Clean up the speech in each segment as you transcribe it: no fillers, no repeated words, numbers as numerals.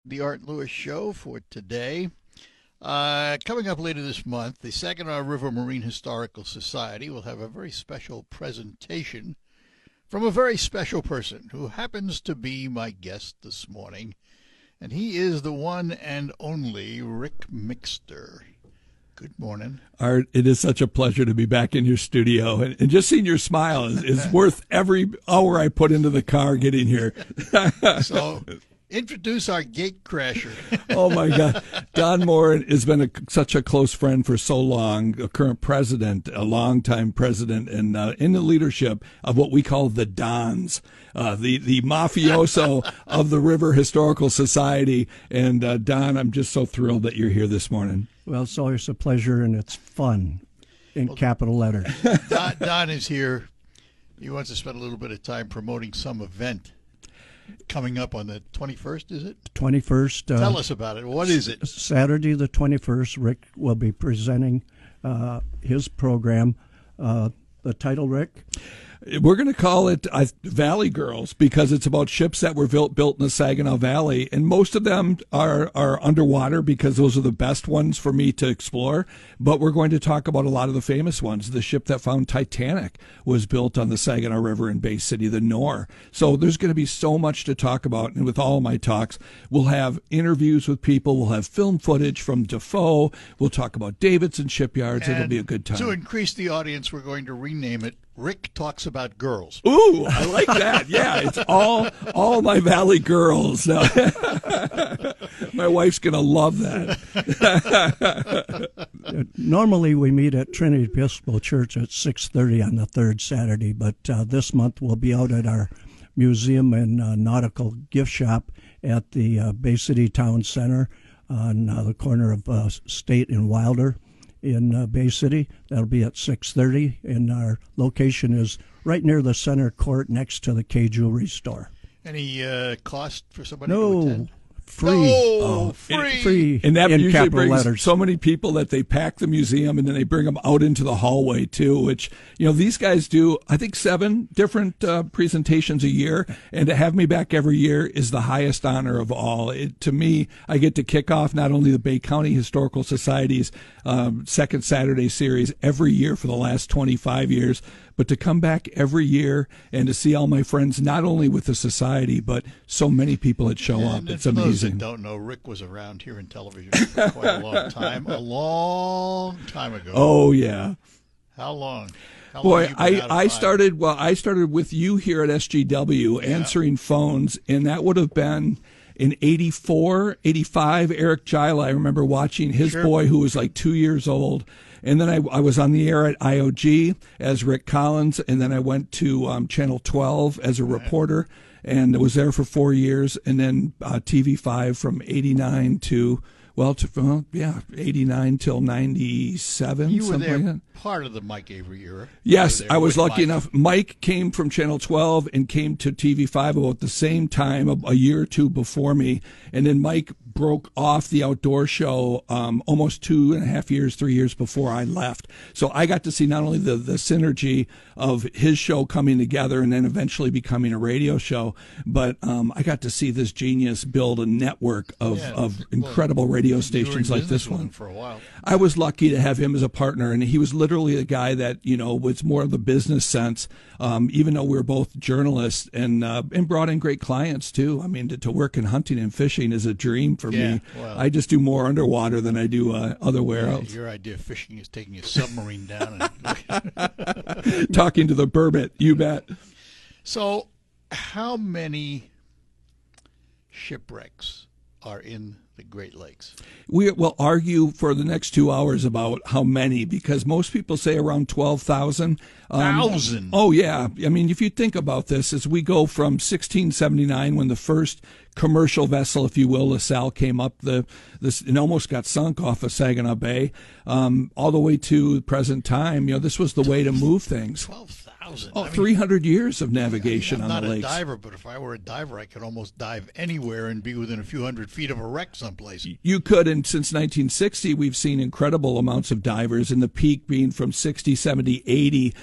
The Art Lewis Show for today. Coming up later this month, the Saginaw River Marine Historical Society will have a very special presentation from a very special person who happens to be my guest this morning, and he is the one and only Ric Mixter. Good morning. Art, it is such a pleasure to be back in your studio, and just seeing your smile is worth every hour I put into the car getting here. So, introduce our gate crasher. Oh, my God. Don Morin has been such a close friend for so long, a current president, a longtime president, and in the leadership of what we call the Dons, the mafioso of the River Historical Society. And, Don, I'm just so thrilled that you're here this morning. Well, it's always a pleasure, and it's fun in capital letters. Don is here. He wants to spend a little bit of time promoting some event coming up on the 21st, is it? 21st. Tell us about it. What is it? Saturday the 21st, Rick will be presenting his program. The title, Rick? We're going to call it Valley Girls because it's about ships that were built in the Saginaw Valley, and most of them are underwater because those are the best ones for me to explore. But we're going to talk about a lot of the famous ones. The ship that found Titanic was built on the Saginaw River in Bay City, the KNORR. So there's going to be so much to talk about, and with all of my talks, we'll have interviews with people, we'll have film footage from Defoe, we'll talk about Davidson shipyards. And it'll be a good time. To increase the audience, we're going to rename it Rick Talks About Girls. Ooh, I like that. Yeah, it's all my Valley girls. My wife's going to love that. Normally we meet at Trinity Episcopal Church at 6:30 on the third Saturday, but this month we'll be out at our museum and nautical gift shop at the Bay City Town Center on the corner of State and Wilder in Bay City. That'll be at 6:30, and our location is right near the center court next to the K Jewelry store. Any cost for somebody to attend? Free. No, free. And that in usually capital brings letters. so many people that they pack the museum and then they bring them out into the hallway too, which, these guys do, I think, 7 different presentations a year. And to have me back every year is the highest honor of all. To me, I get to kick off not only the Bay County Historical Society's second Saturday series every year for the last 25 years, but to come back every year and to see all my friends, not only with the society, but so many people that show up. It's for amazing. Those that don't know, Rick was around here in television for quite a long time. A long time ago. Oh, yeah. How long? Boy, I started with you here at SGW answering phones, and that would have been in 84, 85. Eric Gila, I remember watching his boy who was like 2 years old. And then I was on the air at IOG as Rick Collins, and then I went to Channel 12 as a reporter, and was there for 4 years, and then TV5 from 89 to 89 till 97. You were there like that. part of the Mike Avery era. Yes, I was lucky enough. Mike came from Channel 12 and came to TV5 about the same time, a year or two before me. And then Mike broke off the outdoor show almost 2.5 years, 3 years before I left. So I got to see not only the synergy of his show coming together and then eventually becoming a radio show, but I got to see this genius build a network of incredible radio stations like this one. For a while. I was lucky to have him as a partner, and he was literally a guy that, was more of the business sense, even though we were both journalists, and brought in great clients too. I mean, to work in hunting and fishing is a dream for me. Well, I just do more underwater than I do otherwhere else. Your idea of fishing is taking a submarine down and talking to the burbot, you bet. So, how many shipwrecks are in the Great Lakes? We will argue for the next 2 hours about how many, because most people say around 12,000. Oh, yeah. I mean, if you think about this, as we go from 1679, when the first commercial vessel, if you will, LaSalle, came up, it almost got sunk off of Saginaw Bay, all the way to present time, this was the way to move things. 12,000. Oh, 300 years of navigation on the lakes. I'm not a diver, but if I were a diver, I could almost dive anywhere and be within a few hundred feet of a wreck someplace. You could, and since 1960, we've seen incredible amounts of divers, and the peak being from 60, 70, 80.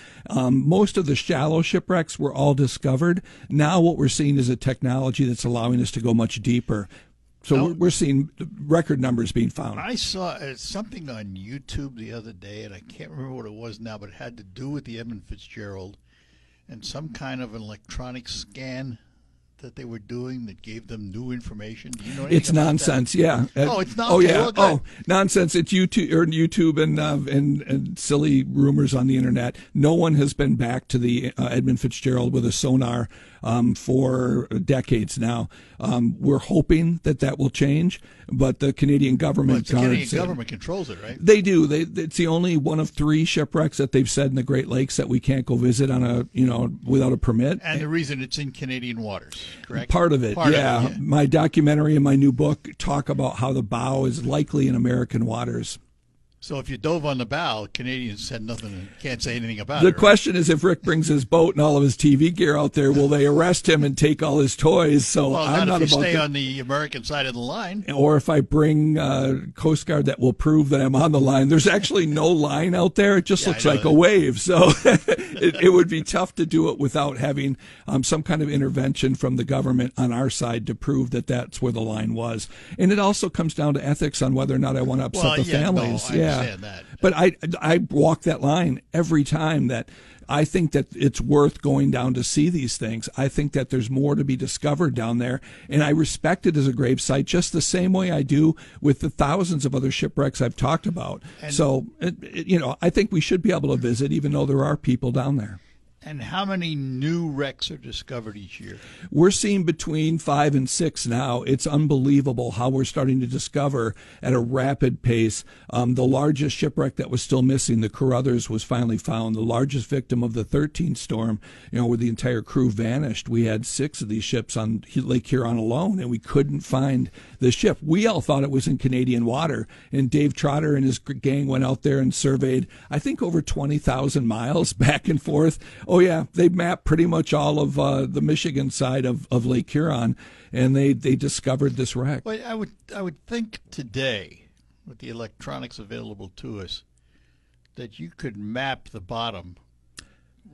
Most of the shallow shipwrecks were all discovered. Now what we're seeing is a technology that's allowing us to go much deeper. So we're seeing record numbers being found. I saw something on YouTube the other day, and I can't remember what it was now, but it had to do with the Edmund Fitzgerald and some kind of an electronic scan that they were doing that gave them new information. Do you know anything It's about nonsense, that? yeah. Oh, it's not. Oh, yeah. Well, good. Nonsense. It's YouTube and silly rumors on the internet. No one has been back to the Edmund Fitzgerald with a sonar for decades now. We're hoping that will change, but the Canadian government the Canadian government controls it, right? They do. It's the only one of 3 shipwrecks that they've said in the Great Lakes that we can't go visit on without a permit. And the reason it's in Canadian waters, correct? Part of it, yeah. My documentary and my new book talk about how the bow is likely in American waters. So if you dove on the bow, Canadians said nothing, can't say anything about it. The question is, if Rick brings his boat and all of his TV gear out there, will they arrest him and take all his toys? So I'm not if you about stay on the American side of the line. Or if I bring Coast Guard that will prove that I'm on the line. There's actually no line out there. It just looks like a wave. So it would be tough to do it without having some kind of intervention from the government on our side to prove that that's where the line was. And it also comes down to ethics on whether or not I want to upset the families. I understand that. But I walk that line every time that I think that it's worth going down to see these things. I think that there's more to be discovered down there, and I respect it as a grave site just the same way I do with the thousands of other shipwrecks I've talked about. And so, I think we should be able to visit even though there are people down there. And how many new wrecks are discovered each year? We're seeing between 5 and 6 now. It's unbelievable how we're starting to discover at a rapid pace. The largest shipwreck that was still missing, the Carruthers, was finally found. The largest victim of the 13th storm, where the entire crew vanished. We had 6 of these ships on Lake Huron alone, and we couldn't find the ship. We all thought it was in Canadian water, and Dave Trotter and his gang went out there and surveyed, I think, over 20,000 miles back and forth. Oh, yeah, they mapped pretty much all of the Michigan side of Lake Huron, and they discovered this wreck. Well, I would think today, with the electronics available to us, that you could map the bottom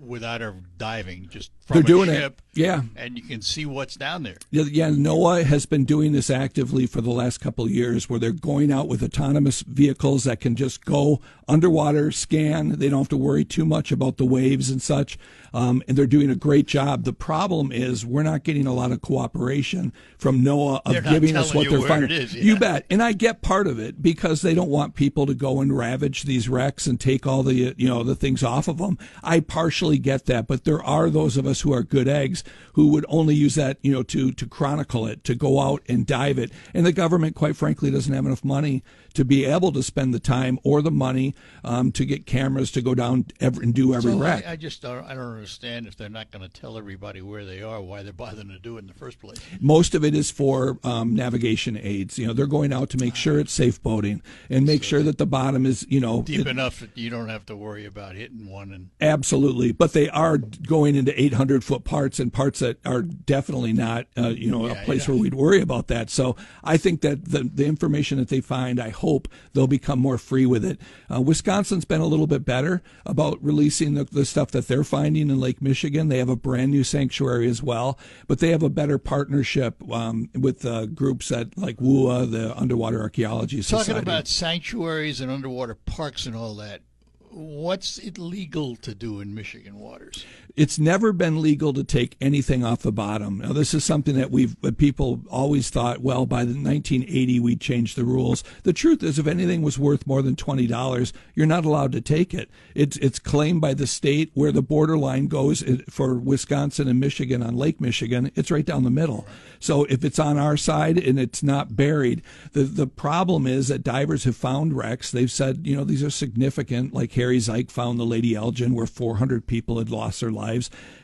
without her diving, just from They're doing ship. It. Yeah. And you can see what's down there. Yeah, NOAA has been doing this actively for the last couple of years, where they're going out with autonomous vehicles that can just go underwater, scan. They don't have to worry too much about the waves and such. And they're doing a great job. The problem is we're not getting a lot of cooperation from NOAA of giving us what they're finding. You bet. And I get part of it because they don't want people to go and ravage these wrecks and take all the the things off of them. I partially get that, but there are those of us who are good eggs who would only use that to chronicle it, to go out and dive it. And the government, quite frankly, doesn't have enough money to be able to spend the time or the money to get cameras to go down and do every wreck. I don't understand, if they're not going to tell everybody where they are, why they're bothering to do it in the first place. Most of it is for navigation aids. They're going out to make sure it's safe boating and make sure that the bottom is deep enough that you don't have to worry about hitting one. And absolutely, but they are going into 800-foot parts and parts that are definitely not a place where we'd worry about that. So I think that the information that they find, I hope they'll become more free with it. Wisconsin's been a little bit better about releasing the stuff that they're finding in Lake Michigan. They have a brand new sanctuary as well, but they have a better partnership with groups like WUA, the Underwater Archaeology Society. Talking about sanctuaries and underwater parks and all that, what's it legal to do in Michigan waters? It's never been legal to take anything off the bottom. Now, this is something that people always thought, well, by the 1980 we'd change the rules. The truth is, if anything was worth more than $20, you're not allowed to take it. It's claimed by the state. Where the borderline goes for Wisconsin and Michigan on Lake Michigan, it's right down the middle. So if it's on our side and it's not buried, the problem is that divers have found wrecks. They've said, these are significant, like Harry Zeik found the Lady Elgin, where 400 people had lost their lives.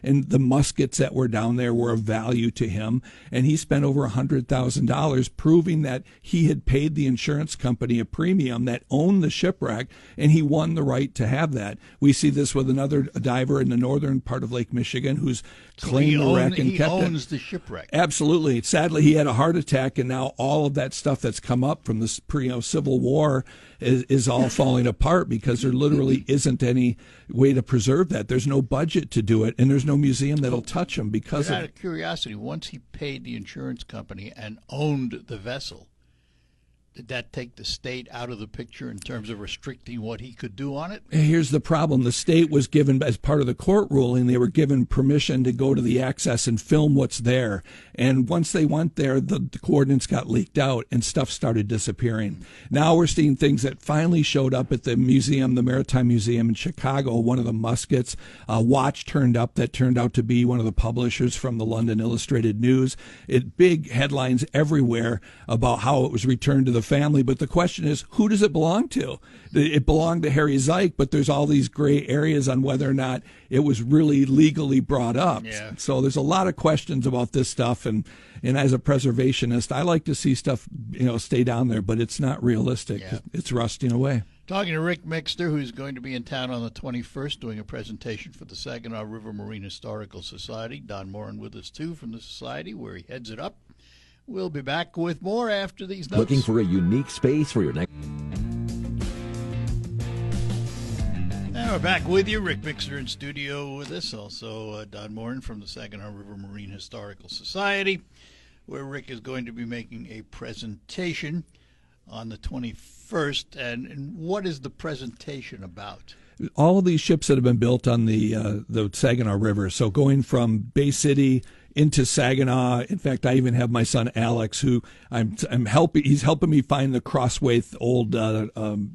And the muskets that were down there were of value to him. And he spent over $100,000 proving that he had paid the insurance company a premium that owned the shipwreck, and he won the right to have that. We see this with another diver in the northern part of Lake Michigan who's claimed the wreck and kept it. He owns the shipwreck. Absolutely. Sadly, he had a heart attack, and now all of that stuff that's come up from this Civil War is all falling apart because they're literally really isn't any way to preserve that. There's no budget to do it, and there's no museum that'll touch them because out of curiosity, once he paid the insurance company and owned the vessel, did that take the state out of the picture in terms of restricting what he could do on it? Here's the problem. The state was given, as part of the court ruling, they were given permission to go to the access and film what's there. And once they went there, the coordinates got leaked out and stuff started disappearing. Now we're seeing things that finally showed up at the museum, the Maritime Museum in Chicago. One of the muskets, a watch turned up that turned out to be one of the publishers from the London Illustrated News. Big headlines everywhere about how it was returned to the family, but the question is, who does it belong to? It belonged to Harry Zeik, but there's all these gray areas on whether or not it was really legally brought up. Yeah. So there's a lot of questions about this stuff, and as a preservationist, I like to see stuff stay down there, but it's not realistic. Yeah. It's rusting away. Talking to Ric Mixter, who's going to be in town on the 21st doing a presentation for the Saginaw River Marine Historical Society. Don Morin with us, too, from the Society, where he heads it up. We'll be back with more after these notes. Looking for a unique space for your next... Now we're back with you. Ric Mixter in studio with us. Also, Don Morin from the Saginaw River Marine Historical Society, where Ric is going to be making a presentation on the 21st. And what is the presentation about? All of these ships that have been built on the Saginaw River. So going from Bay City into Saginaw. In fact, I even have my son Alex, who I'm helping. He's helping me find the Crosswaith old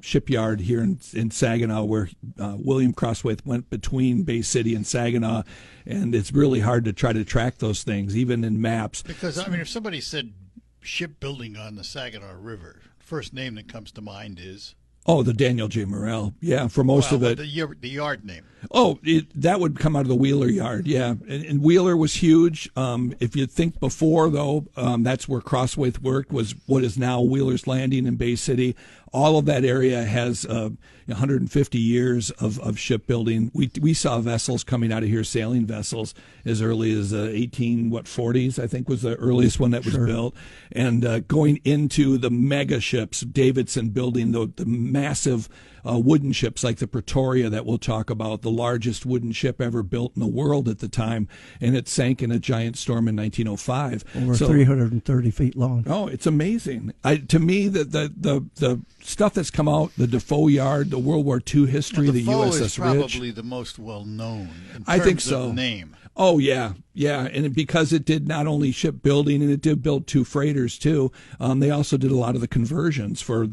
shipyard here in Saginaw, where William Crosswaith went between Bay City and Saginaw, and it's really hard to try to track those things, even in maps. Because if somebody said shipbuilding on the Saginaw River, first name that comes to mind is. Oh, the Daniel J. Morrell. Yeah, for most of it. The yard name. Oh, that would come out of the Wheeler yard, yeah. And Wheeler was huge. If you think before, though, that's where Crosswaith worked, was what is now Wheeler's Landing in Bay City. All of that area has 150 years of shipbuilding. We saw vessels coming out of here, sailing vessels, as early as 40s, I think was the earliest one that was built. And going into the mega ships, Davidson building the massive wooden ships like the Pretoria that we'll talk about, the largest wooden ship ever built in the world at the time, and it sank in a giant storm in 1905. Over 330 feet long. Oh, it's amazing. To me, the stuff that's come out, the Defoe Yard, the World War II history, the USS Defoe is Rich. probably the most well-known in I think terms so. of name. Oh, yeah, and because it did not only shipbuilding, and it did build 2 freighters, too, they also did a lot of the conversions for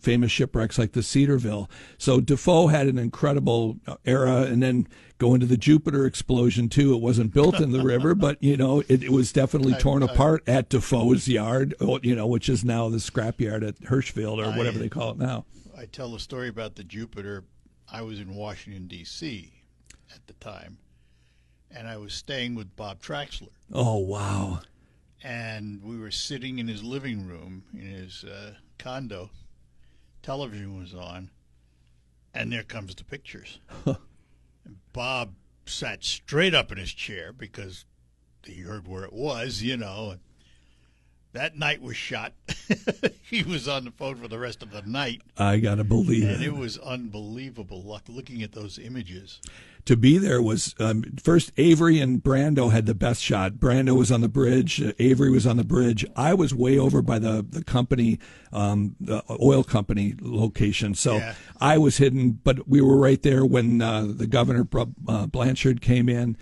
famous shipwrecks like the Cedarville. So Defoe had an incredible era, and then go into the Jupiter explosion, too. It wasn't built in the river, but, it was definitely torn apart at Defoe's yard, which is now the scrapyard at Hirschfield, or whatever they call it now. I tell the story about the Jupiter. I was in Washington, D.C. at the time, and I was staying with Bob Traxler. Oh, wow. And we were sitting in his living room, in his condo. Television was on, and there comes the pictures. And Bob sat straight up in his chair because he heard where it was, And that night was shot. He was on the phone for the rest of the night. I got to believe it. And it was unbelievable looking at those images. To be there was first Avery and Brando had the best shot. Brando was on the bridge. Avery was on the bridge. I was way over by the company, the oil company location. So I was hidden, but we were right there when the governor, Blanchard, came in.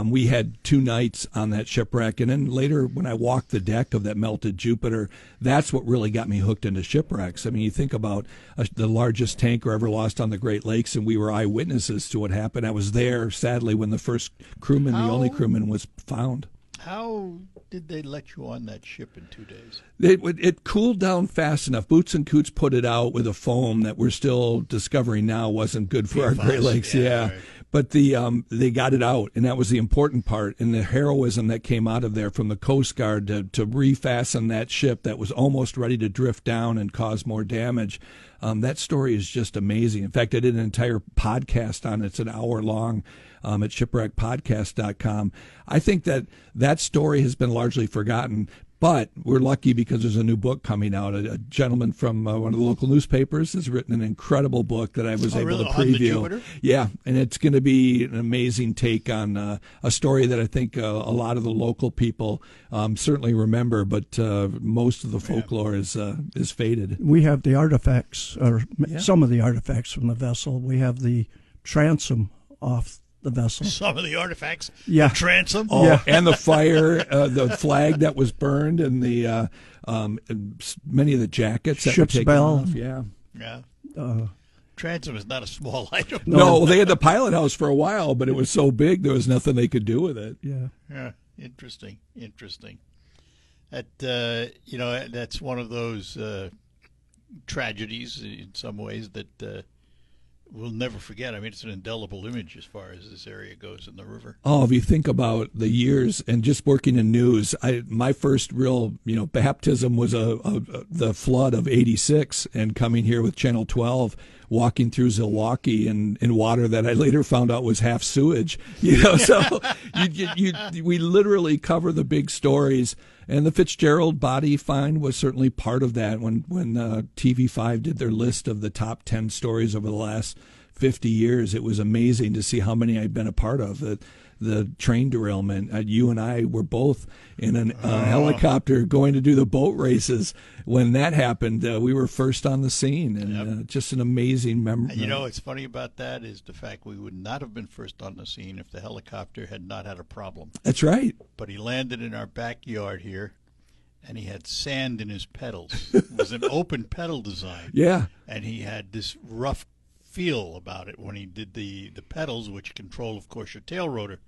We had 2 nights on that shipwreck. And then later when I walked the deck of that melted Jupiter, that's what really got me hooked into shipwrecks. I mean, you think about the largest tanker ever lost on the Great Lakes, and we were eyewitnesses to what happened. I was there, sadly, when the first crewman, the only crewman, was found. How did they let you on that ship in 2 days? It cooled down fast enough. Boots and Coots put it out with a foam that we're still discovering now wasn't good for our Great Lakes. Yeah. Right. But they got it out, and that was the important part. And the heroism that came out of there from the Coast Guard to refasten that ship that was almost ready to drift down and cause more damage. That story is just amazing. In fact, I did an entire podcast on it. It's an hour long at shipwreckpodcast.com. I think that story has been largely forgotten. But we're lucky because there's a new book coming out. A gentleman from one of the local newspapers has written an incredible book that I was able to preview. On the Jupiter? Yeah, and it's going to be an amazing take on a story that I think a lot of the local people certainly remember, but most of the folklore is faded. We have the artifacts, or some of the artifacts from the vessel. We have the transom off the vessel. Some of the artifacts. Yeah. The transom. Oh, and the fire, the flag that was burned, and the many of the jackets that Ship's were taken bell. off. Yeah. Yeah. Transom is not a small item. No, they had the pilot house for a while, but it was so big there was nothing they could do with it. Yeah. Yeah. Interesting. That that's one of those tragedies in some ways that we'll never forget. I mean, it's an indelible image as far as this area goes in the river. Oh, if you think about the years and just working in news, my first real baptism was the flood of '86, and coming here with Channel 12, walking through Zilwaukee in water that I later found out was half sewage. So we literally cover the big stories. And the Fitzgerald body find was certainly part of that. When TV5 did their list of the top 10 stories over the last 50 years, it was amazing to see how many I'd been a part of. The train derailment. You and I were both in a helicopter going to do the boat races. When that happened, we were first on the scene, and just an amazing memory. And what's funny about that is the fact we would not have been first on the scene if the helicopter had not had a problem. That's right. But he landed in our backyard here, and he had sand in his pedals. It was an open pedal design. Yeah. And he had this rough feel about it when he did the pedals, which control, of course, your tail rotor.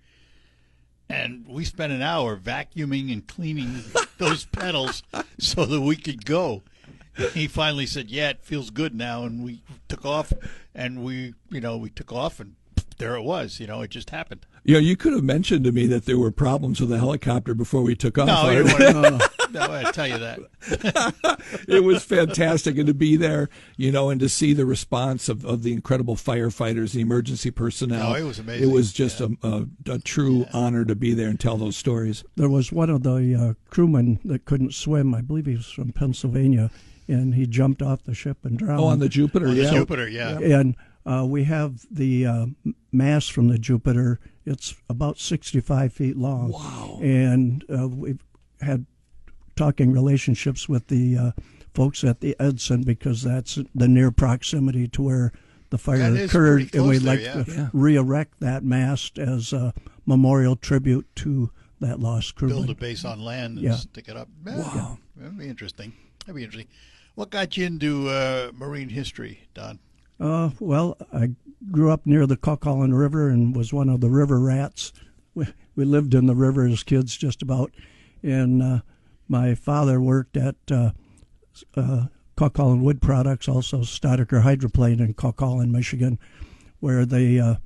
And we spent an hour vacuuming and cleaning those pedals so that we could go. He finally said, "Yeah, it feels good now," and we took off. And we took off, and there it was. It just happened. You could have mentioned to me that there were problems with the helicopter before we took off. No, I tell you that. It was fantastic, and to be there, and to see the response of the incredible firefighters, the emergency personnel. No, it was amazing. It was just a true honor to be there and tell those stories. There was one of the crewmen that couldn't swim. I believe he was from Pennsylvania, and he jumped off the ship and drowned. Oh, on the Jupiter, on yeah. The Jupiter, yeah. And we have the mast from the Jupiter. It's about 65 feet long. Wow. And we've had talking relationships with the folks at the Edson, because that's the near proximity to where the fire occurred, and we'd like to re-erect that mast as a memorial tribute to that lost crewman. Build a base on land and stick it up. Wow. That'd be interesting. What got you into marine history, Don? Well, I grew up near the Coquitlam River and was one of the river rats. We lived in the river as kids, just about. And my father worked at Coquitlam Wood Products, also Steinecker Hydroplane in Coquitlam, Michigan, where they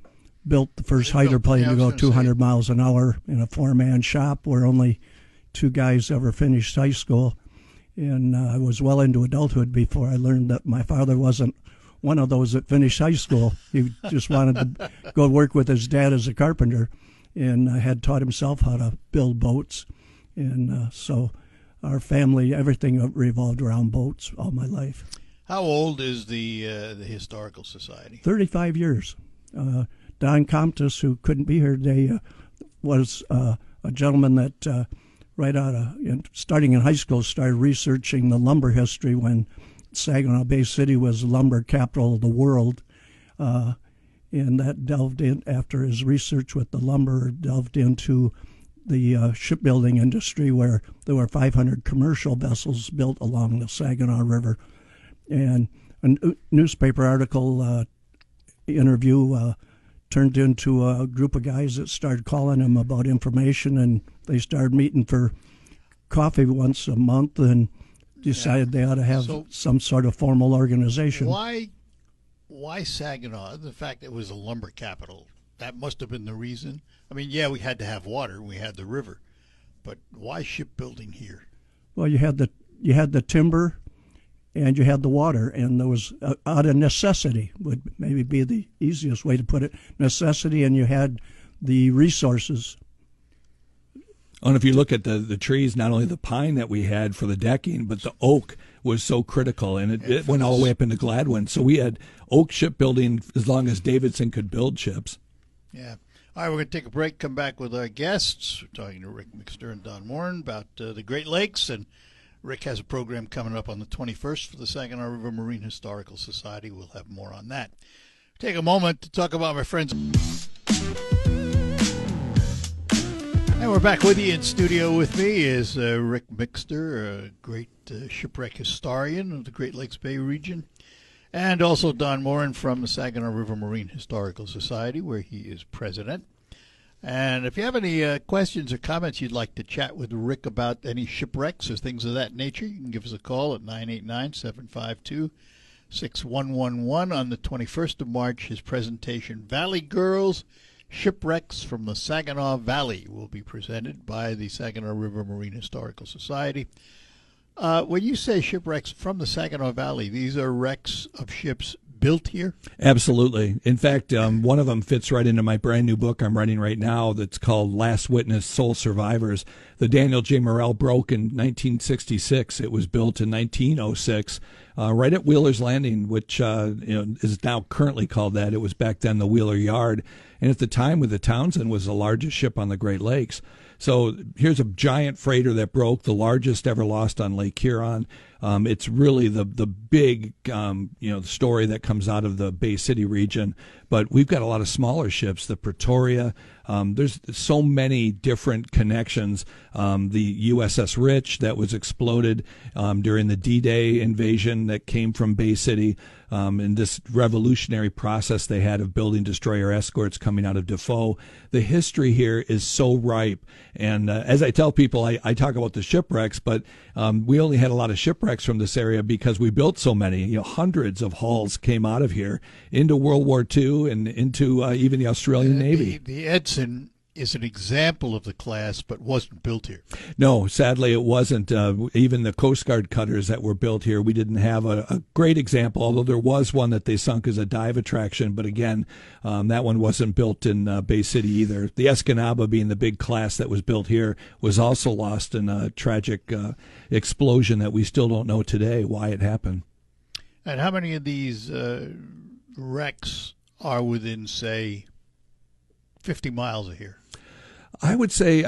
built the first hydroplane to go 200 miles an hour in a four-man shop where only two guys ever finished high school. And I was well into adulthood before I learned that my father wasn't one of those that finished high school. He just wanted to go work with his dad as a carpenter, and had taught himself how to build boats. And so our family, everything revolved around boats all my life. How old is the Historical Society? 35 years. Don Comtus, who couldn't be here today, was a gentleman that starting in high school, started researching the lumber history when Saginaw Bay City was the lumber capital of the world. And that delved in, after his research with the lumber, delved into the shipbuilding industry, where there were 500 commercial vessels built along the Saginaw River. And a newspaper article interview turned into a group of guys that started calling him about information, and they started meeting for coffee once a month and decided they ought to have some sort of formal organization. Why Saginaw? The fact it was a lumber capital, that must have been the reason. I mean, yeah, we had to have water, we had the river, but why shipbuilding here? Well, you had the timber, and you had the water, and there was out of necessity would maybe be the easiest way to put it. Necessity, and you had the resources. And if you look at the trees, not only the pine that we had for the decking, but the oak was so critical, and it went all the way up into Gladwin. So we had oak shipbuilding as long as Davidson could build ships. Yeah. All right, we're going to take a break, come back with our guests. We're talking to Ric Mixter and Don Morin about the Great Lakes, and Ric has a program coming up on the 21st for the Saginaw River Marine Historical Society. We'll have more on that. Take a moment to talk about my friends. And we're back with you. In studio with me is Ric Mixter, a great shipwreck historian of the Great Lakes Bay region, and also Don Morin from the Saginaw River Marine Historical Society, where he is president. And if you have any questions or comments you'd like to chat with Ric about any shipwrecks or things of that nature, you can give us a call at 989-752-6111. On the 21st of March, his presentation, Valley Girls, Shipwrecks from the Saginaw Valley, will be presented by the Saginaw River Marine Historical Society. When you say shipwrecks from the Saginaw Valley, these are wrecks of ships built here? Absolutely. In fact, one of them fits right into my brand new book I'm writing right now that's called Last Witness, Sole Survivors. The Daniel J. MORRELL broke in 1966. It was built in 1906, right at Wheeler's Landing, which is now currently called that. It was back then the Wheeler Yard. And at the time, with the Townsend was the largest ship on the Great Lakes. So here's a giant freighter that broke, the largest ever lost on Lake Huron. It's really the big story that comes out of the Bay City region. But we've got a lot of smaller ships, the Pretoria. There's so many different connections. The USS Rich that was exploded during the D-Day invasion that came from Bay City. In this revolutionary process they had of building destroyer escorts coming out of Defoe. The history here is so ripe. And as I tell people, I talk about the shipwrecks, but we only had a lot of shipwrecks from this area because we built so many. Hundreds of hulls came out of here into World War II and into even the Australian Navy. The Edson is an example of the class, but wasn't built here. No, sadly it wasn't. Even the Coast Guard cutters that were built here, we didn't have a great example, although there was one that they sunk as a dive attraction. But again, that one wasn't built in Bay City either. The Escanaba, being the big class that was built here, was also lost in a tragic explosion that we still don't know today why it happened. And how many of these wrecks are within, say, 50 miles of here? I would say,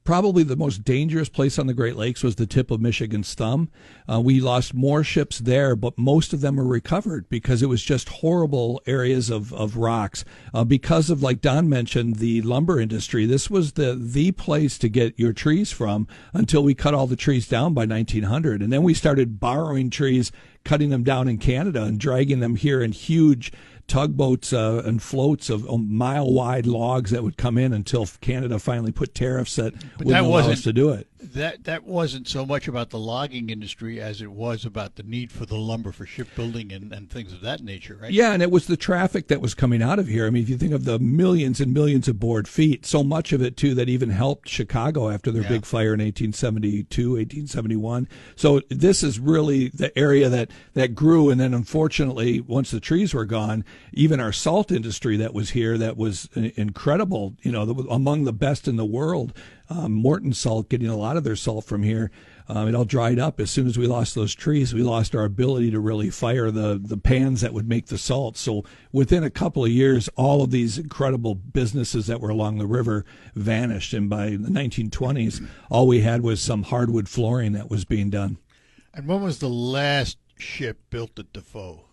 probably the most dangerous place on the Great Lakes was the tip of Michigan's thumb. We lost more ships there, but most of them were recovered because it was just horrible areas of rocks. Because of, like Don mentioned, the lumber industry, this was the place to get your trees from until we cut all the trees down by 1900. And then we started borrowing trees, cutting them down in Canada and dragging them here in huge tugboats and floats of mile-wide logs that would come in until Canada finally put tariffs that wouldn't allow us to do it. That wasn't so much about the logging industry as it was about the need for the lumber for shipbuilding and things of that nature, right? Yeah, and it was the traffic that was coming out of here. I mean, if you think of the millions and millions of board feet, so much of it, too, that even helped Chicago after their big fire in 1872, 1871. So this is really the area that grew, and then unfortunately, once the trees were gone, even our salt industry that was here, that was incredible, among the best in the world. Morton Salt, getting a lot of their salt from here. It all dried up. As soon as we lost those trees, we lost our ability to really fire the pans that would make the salt. So within a couple of years, all of these incredible businesses that were along the river vanished. And by the 1920s, all we had was some hardwood flooring that was being done. And when was the last ship built at Defoe?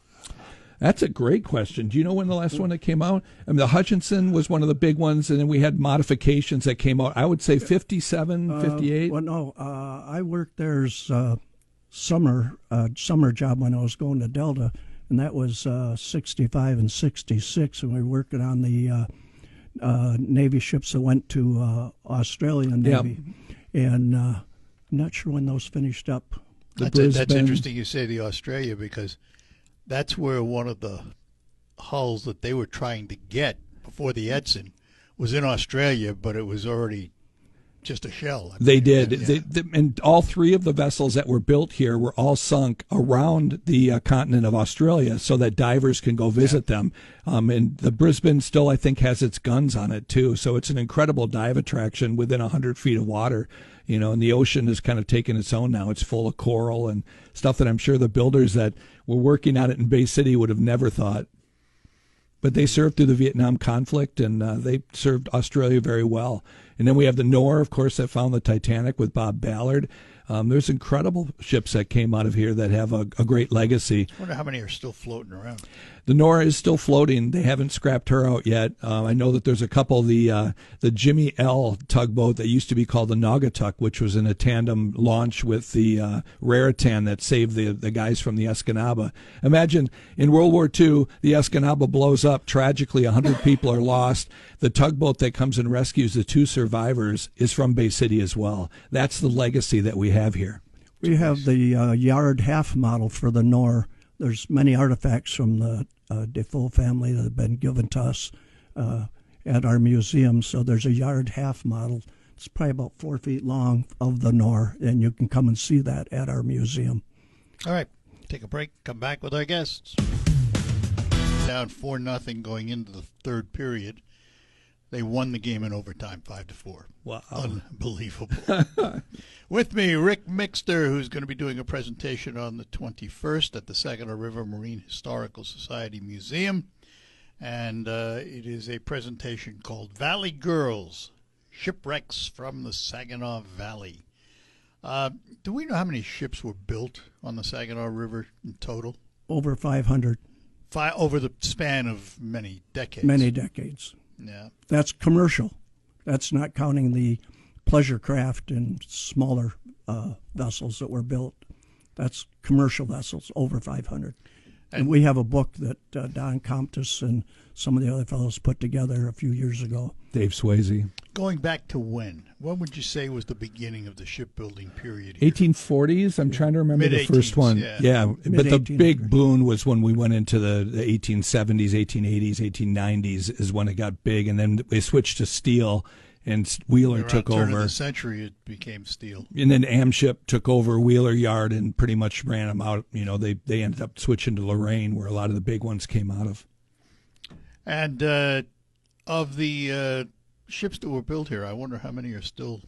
That's a great question. Do you know when the last one that came out? I mean, the Hutchinson was one of the big ones, and then we had modifications that came out. I would say 57, 58. Well, no, I worked there's summer job when I was going to Delta, and that was 65 and 66, and we were working on the Navy ships that went to Australian Navy. Yep. And I'm not sure when those finished up. That's interesting you say the Australia, because that's where one of the hulls that they were trying to get before the Edson was in Australia, but it was already just a shell. They did. Yeah. And all three of the vessels that were built here were all sunk around the continent of Australia so that divers can go visit them. And the Brisbane still, I think, has its guns on it, too. So it's an incredible dive attraction within 100 feet of water. You know, and the ocean has kind of taken its own now. It's full of coral and stuff that I'm sure the builders that were working on it in Bay City would have never thought. But they served through the Vietnam conflict, and they served Australia very well. And then we have the KNORR, of course, that found the Titanic with Bob Ballard. There's incredible ships that came out of here that have a great legacy. I wonder how many are still floating around. The KNORR is still floating. They haven't scrapped her out yet. I know that there's a couple. The Jimmy L. tugboat that used to be called the Naugatuck, which was in a tandem launch with the Raritan that saved the guys from the Escanaba. Imagine in World War II, the Escanaba blows up tragically. 100 people are lost. The tugboat that comes and rescues the two survivors is from Bay City as well. That's the legacy that we have here. We have the yard half model for the KNORR. There's many artifacts from the Defoe family that have been given to us at our museum. So there's a yard half model. It's probably about 4 feet long of the KNORR, and you can come and see that at our museum. All right, take a break, come back with our guests. Down 4-0 going into the third period. They won the game in overtime, 5-4. Wow. Unbelievable. With me, Ric Mixter, who's going to be doing a presentation on the 21st at the Saginaw River Marine Historical Society Museum. And it is a presentation called Valley Girls, Shipwrecks from the Saginaw Valley. Do we know how many ships were built on the Saginaw River in total? Over 500. Over the span of many decades. Many decades. Yeah. That's commercial. That's not counting the pleasure craft and smaller vessels that were built. That's commercial vessels, over 500. And we have a book that Don Comptus and some of the other fellows put together a few years ago. Dave Swayze. Going back to when would you say was the beginning of the shipbuilding period? 1840s. I'm trying to remember the first one. Yeah, but the big boom was when we went into the 1870s, 1880s, 1890s is when it got big, and then they switched to steel, and Wheeler took over. Turn of the century, it became steel. And then Amship took over Wheeler Yard and pretty much ran them out. You know, they ended up switching to Lorraine, where a lot of the big ones came out of. And of the ships that were built here, I wonder how many are still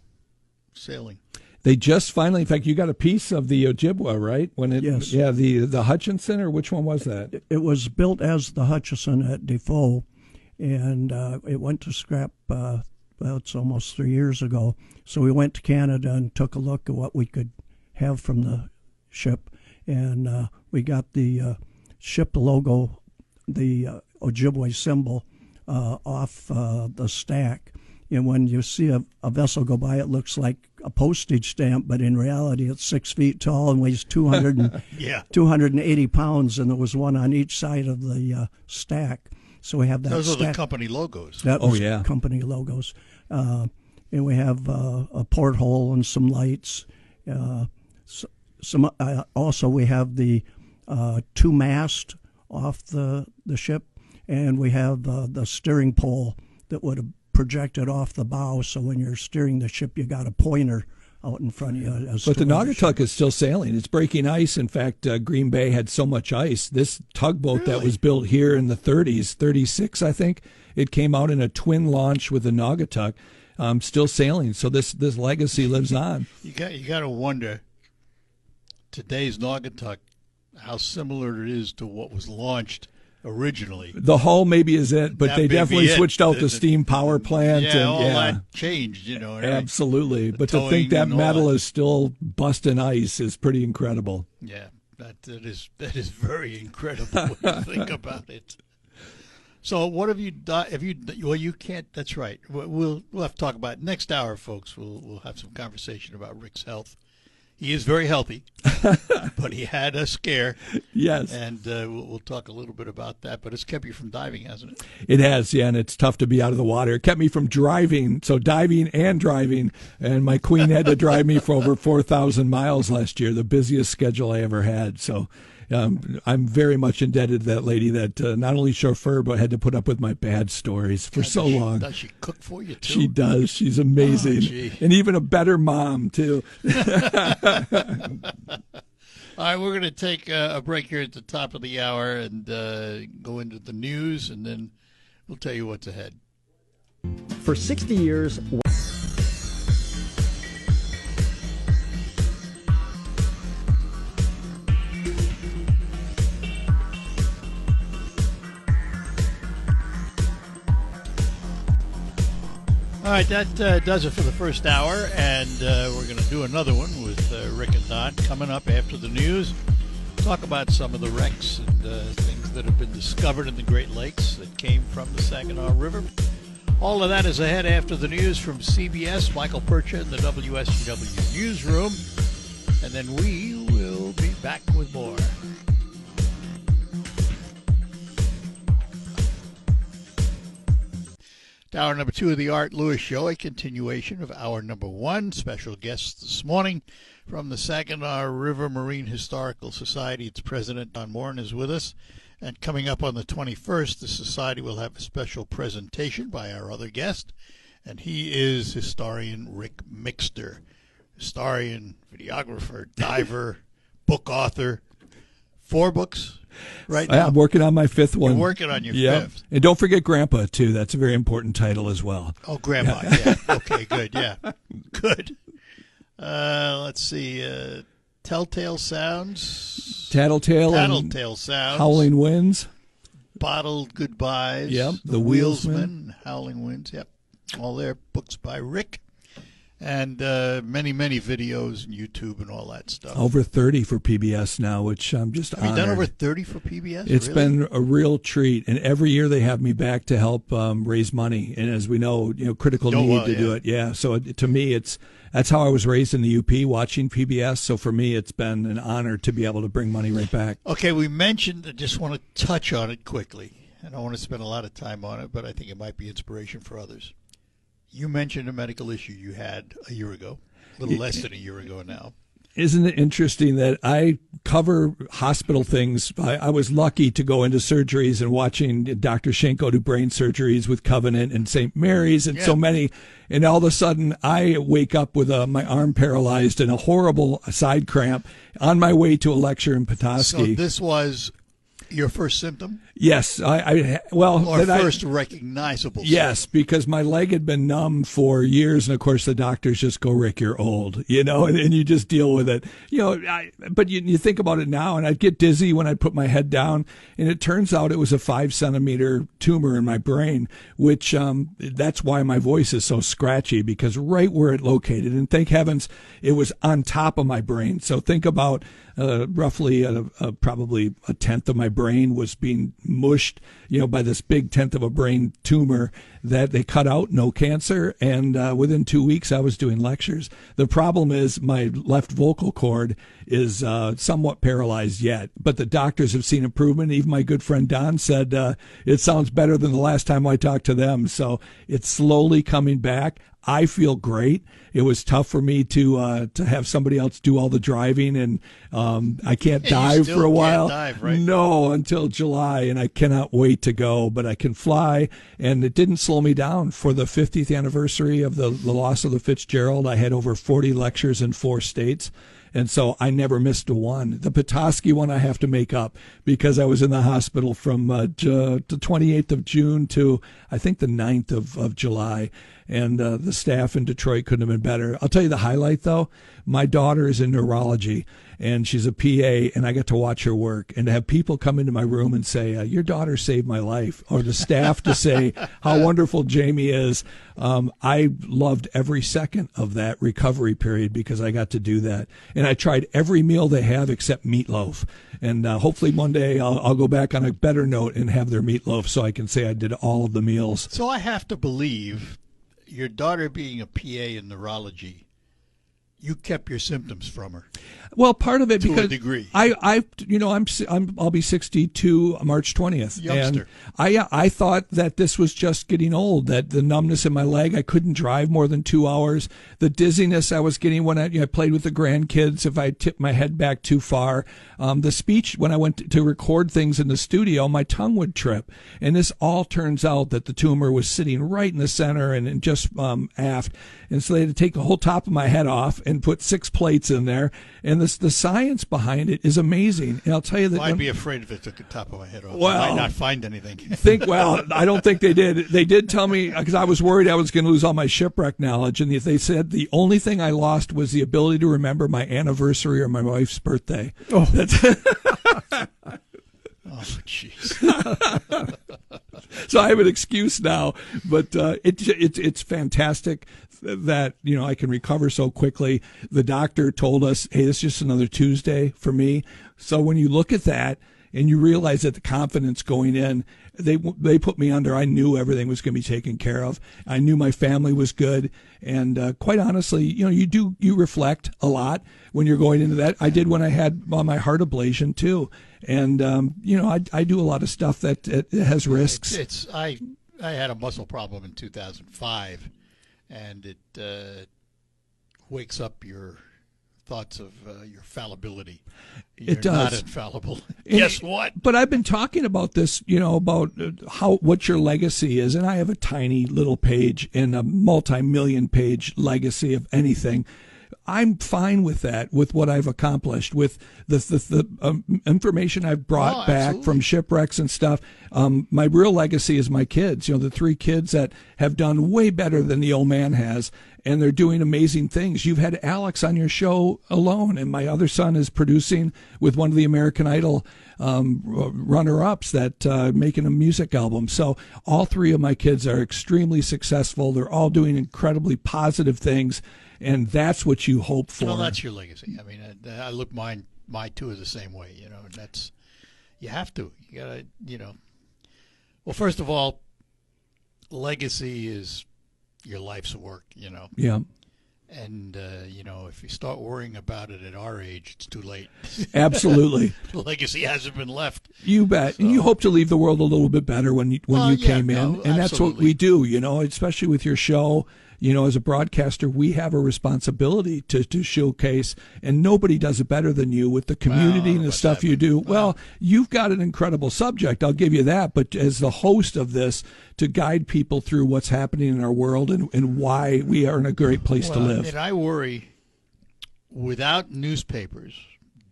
sailing. They just finally, in fact, you got a piece of the Ojibwa, right? Yes. Yeah, the Hutchinson, or which one was that? It was built as the Hutchinson at Defoe, and it went to scrap, it's almost 3 years ago. So we went to Canada and took a look at what we could have from the ship, and we got the ship logo, the Ojibwe symbol, off the stack. And when you see a vessel go by, it looks like a postage stamp, but in reality it's 6 feet tall and weighs 280 pounds, and there was one on each side of the stack. So we have that. Those are the company logos. That was company logos. And we have a porthole and some lights. Also, we have the two mast off the ship, and we have the steering pole that would have projected off the bow, so when you're steering the ship, you got a pointer out in front of you. But the Naugatuck is still sailing. It's breaking ice. In fact, Green Bay had so much ice. This tugboat that was built here in the 30s, 36, I think, it came out in a twin launch with the Naugatuck, still sailing. So this legacy lives on. You got to wonder, today's Naugatuck, how similar it is to what was launched originally. The hull maybe is it, but they definitely switched out the steam power plant. That changed, you know. Absolutely. But to think that metal is still busting ice is pretty incredible. Yeah, that is very incredible when you think about it. So what have you done? Well, you can't. That's right. We'll have to talk about it next hour, folks. We'll have some conversation about Ric's health. He is very healthy, but he had a scare. Yes. And we'll talk a little bit about that. But it's kept you from diving, hasn't it? It has, yeah, and it's tough to be out of the water. It kept me from driving, so diving and driving. And my queen had to drive me for over 4,000 miles last year, the busiest schedule I ever had. So I'm very much indebted to that lady that not only chauffeured but had to put up with my bad stories for so long. Does she cook for you too? She does. She's amazing, and even a better mom too. All right, we're going to take a break here at the top of the hour and go into the news, and then we'll tell you what's ahead. For 60 years. All right, that does it for the first hour, and we're going to do another one with Rick and Don coming up after the news. Talk about some of the wrecks and things that have been discovered in the Great Lakes that came from the Saginaw River. All of that is ahead after the news from CBS, Michael Percha in the WSGW newsroom, and then we will be back with more. To hour number 2 of the Art Lewis Show, a continuation of hour number 1. Special guest this morning from the Saginaw River Marine Historical Society. Its president, Don Morin, is with us. And coming up on the 21st, the Society will have a special presentation by our other guest. And he is historian Ric Mixter. Historian, videographer, diver, book author. 4 books right now. I'm working on my 5th one. You're working on your 5th. And don't forget Grandpa, too. That's a very important title as well. Oh, Grandpa, yeah. Okay, good, yeah. Good. Let's see. Telltale Sounds. Tattletale Sounds. Howling Winds. Bottled Goodbyes. Yep. The Wheelsman. Howling Winds, yep. All their books by Rick. And many, many videos and YouTube and all that stuff. Over 30 for PBS now, which I'm just honored. Have you done over 30 for PBS? It's really? been a real treat, and every year they have me back to help raise money. And as we know, critical need to do it. Yeah, so to me, that's how I was raised in the UP, watching PBS. So for me, it's been an honor to be able to bring money right back. Okay, we mentioned, I just want to touch on it quickly. I don't want to spend a lot of time on it, but I think it might be inspiration for others. You mentioned a medical issue you had a year ago, a little less than a year ago now. Isn't it interesting that I cover hospital things? I was lucky to go into surgeries and watching Dr. Schenko do brain surgeries with Covenant and St. Mary's and so many. And all of a sudden, I wake up with my arm paralyzed and a horrible side cramp on my way to a lecture in Petoskey. So this was your first symptom? Yes. First recognizable symptom. Yes, because my leg had been numb for years, and of course the doctors just go, Rick, you're old, and you just deal with it. But you think about it now, and I'd get dizzy when I'd put my head down, and it turns out it was a 5-centimeter tumor in my brain, which that's why my voice is so scratchy, because right where it located, and thank heavens it was on top of my brain. So think about roughly probably a tenth of my brain was being mushed, by this big tenth of a brain tumor that they cut out, no cancer. And within 2 weeks, I was doing lectures. The problem is my left vocal cord is somewhat paralyzed yet, but the doctors have seen improvement. Even my good friend Don said it sounds better than the last time I talked to them. So it's slowly coming back. I feel great. It was tough for me to have somebody else do all the driving, and I can't dive for a while. Can't dive, right? No, until July, and I cannot wait to go. But I can fly, and it didn't slow me down. For the 50th anniversary of the loss of the Fitzgerald, I had over 40 lectures in 4 states. And so I never missed a one. The Petoskey one I have to make up because I was in the hospital from the 28th of June to, I think, the 9th of July. And the staff in Detroit couldn't have been better. I'll tell you the highlight, though. My daughter is in neurology, and she's a PA, and I get to watch her work. And to have people come into my room and say, your daughter saved my life, or the staff to say how wonderful Jamie is. I loved every second of that recovery period because I got to do that. And I tried every meal they have except meatloaf. And hopefully one day I'll go back on a better note and have their meatloaf so I can say I did all of the meals. So I have to believe your daughter being a PA in neurology, you kept your symptoms from her. Well, part of it to because a degree. I'll be 62 March 20th. Youngster. And I thought that this was just getting old, that the numbness in my leg, I couldn't drive more than 2 hours. The dizziness I was getting when I played with the grandkids, if I tipped my head back too far. The speech, when I went to record things in the studio, my tongue would trip. And this all turns out that the tumor was sitting right in the center and just aft. And so they had to take the whole top of my head off and put 6 plates in there. And the science behind it is amazing. And I'll tell you that. I'd be afraid if it took the top of my head off. Well, I might not find anything. I don't think they did. They did tell me, because I was worried I was going to lose all my shipwreck knowledge. And they said the only thing I lost was the ability to remember my anniversary or my wife's birthday. Oh, Oh, jeez. So I have an excuse now, but it's fantastic that I can recover so quickly. The doctor told us, hey, this is just another Tuesday for me. So when you look at that and you realize that the confidence going in, they put me under. I knew everything was going to be taken care of. I knew my family was good, and quite honestly, you reflect a lot when you're going into that. I did when I had my heart ablation too, and I do a lot of stuff that it has risks. I had a muscle problem in 2005, and it wakes up your thoughts of your fallibility. You're It does. not infallible. Guess what? But I've been talking about this, about what your legacy is, and I have a tiny little page in a multi-million page legacy of anything. I'm fine with that, with what I've accomplished, with the information I've brought back from shipwrecks and stuff. My real legacy is my kids, the 3 kids that have done way better than the old man has, and they're doing amazing things. You've had Alex on your show alone, and my other son is producing with one of the American Idol runner-ups that making a music album. So all 3 of my kids are extremely successful. They're all doing incredibly positive things. And that's what you hope for. Well, that's your legacy. I mean, I look my 2 are the same way. That's you have to. You gotta. Well, first of all, legacy is your life's work. Yeah. And if you start worrying about it at our age, it's too late. Absolutely. The legacy hasn't been left. You bet. So, and you hope to leave the world a little bit better when you came in, and that's what we do. Especially with your show. As a broadcaster, we have a responsibility to showcase, and nobody does it better than you with the community and the stuff you do. Well, you've got an incredible subject, I'll give you that, but as the host of this, to guide people through what's happening in our world and why we are in a great place to live. I worry, without newspapers,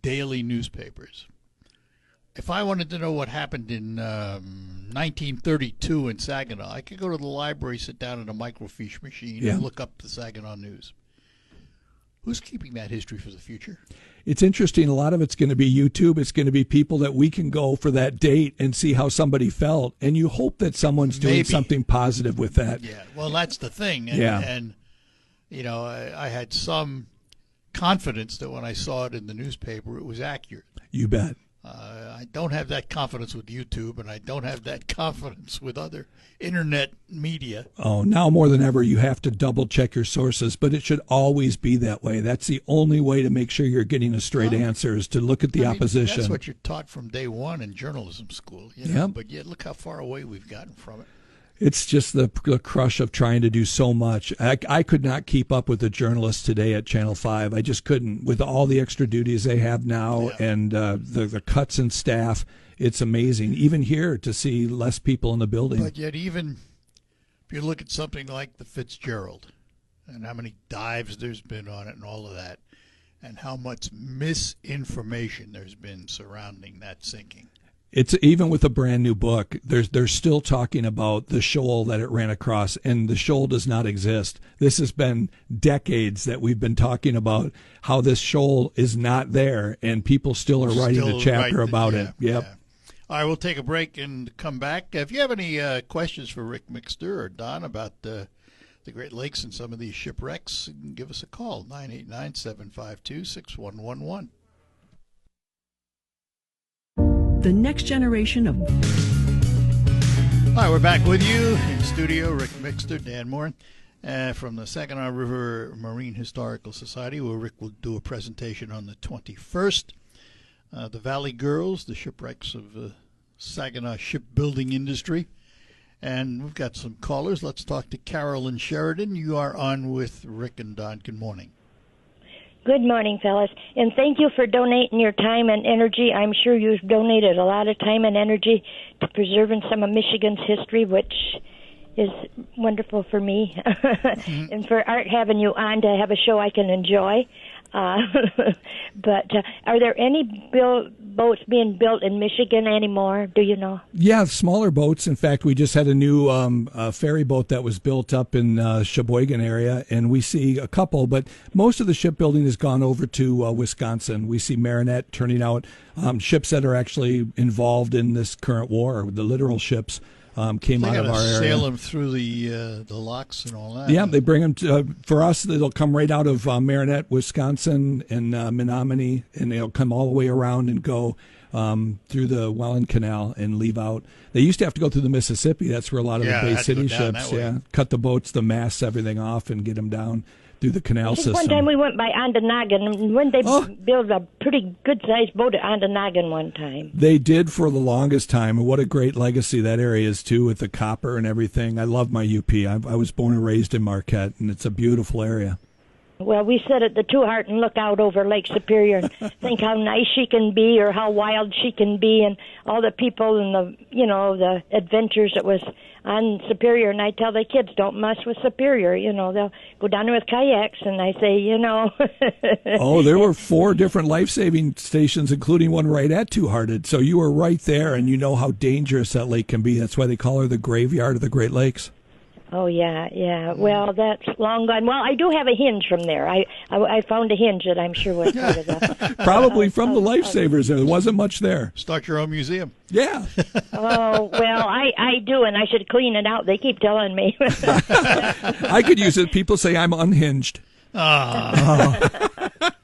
daily newspapers, if I wanted to know what happened in 1932 in Saginaw, I could go to the library, sit down at a microfiche machine, and look up the Saginaw News. Who's keeping that history for the future? It's interesting. A lot of it's going to be YouTube. It's going to be people that we can go for that date and see how somebody felt. And you hope that someone's doing something positive with that. Yeah, well, that's the thing. And I had some confidence that when I saw it in the newspaper, it was accurate. You bet. I don't have that confidence with YouTube, and I don't have that confidence with other internet media. Oh, now more than ever, you have to double-check your sources, but it should always be that way. That's the only way to make sure you're getting a straight answer is to look at the opposition. That's what you're taught from day one in journalism school. But yet look how far away we've gotten from it. It's just the crush of trying to do so much. I could not keep up with the journalists today at Channel 5. I just couldn't. With all the extra duties they have now and the cuts in staff, it's amazing. Even here to see less people in the building. But yet even if you look at something like the Fitzgerald and how many dives there's been on it and all of that, and how much misinformation there's been surrounding that sinking. It's even with a brand new book, they're still talking about the shoal that it ran across, and the shoal does not exist. This has been decades that we've been talking about how this shoal is not there, and people still are writing a chapter about it. Yep. Yeah. All right, we'll take a break and come back. If you have any questions for Ric Mixter or Don about the Great Lakes and some of these shipwrecks, give us a call, 989-752-6111. The next generation of... All right, we're back with you in studio. Ric Mixter, Dan Morin. from the Saginaw River Marine Historical Society, where Rick will do a presentation on the 21st. The Valley Girls, the shipwrecks of the Saginaw shipbuilding industry. And we've got some callers. Let's talk to Carolyn Sheridan. You are on with Rick and Don. Good morning. Good morning, fellas. And thank you for donating your time and energy. I'm sure you've donated a lot of time and energy to preserving some of Michigan's history, which is wonderful for me. And for Art having you on to have a show I can enjoy. But are there any boats being built in Michigan anymore? Do you know? Yeah, smaller boats. In fact, we just had a new ferry boat that was built up in Sheboygan area, and we see a couple, but most of the shipbuilding has gone over to Wisconsin. We see Marinette turning out ships that are actually involved in this current war, the literal ships. Came out of our area. Sail them through the locks and all that. Yeah, they bring them for us. They'll come right out of Marinette, Wisconsin, and Menominee, and they'll come all the way around and go through the Welland Canal and leave out. They used to have to go through the Mississippi. That's where a lot of the Bay City ships, cut the boats, the masts, everything off, and get them down through the canal system. One time we went by Ontonagon, and when they built a pretty good-sized boat at Ontonagon one time. They did for the longest time, and what a great legacy that area is, too, with the copper and everything. I love my UP. I was born and raised in Marquette, and it's a beautiful area. Well, we sit at the Two Heart and look out over Lake Superior and think how nice she can be or how wild she can be, and all the people and the adventures that was on Superior. And I tell the kids, don't mess with Superior. They'll go down there with kayaks, and I say, Oh, there were 4 different life-saving stations, including one right at Two-Hearted. So you were right there, and you know how dangerous that lake can be. That's why they call her the graveyard of the Great Lakes. Oh, yeah. Well, that's long gone. Well, I do have a hinge from there. I found a hinge that I'm sure was part of the... Probably from the lifesavers. There wasn't much there. Start your own museum. Yeah. Oh, well, I do, and I should clean it out. They keep telling me. I could use it. People say I'm unhinged. All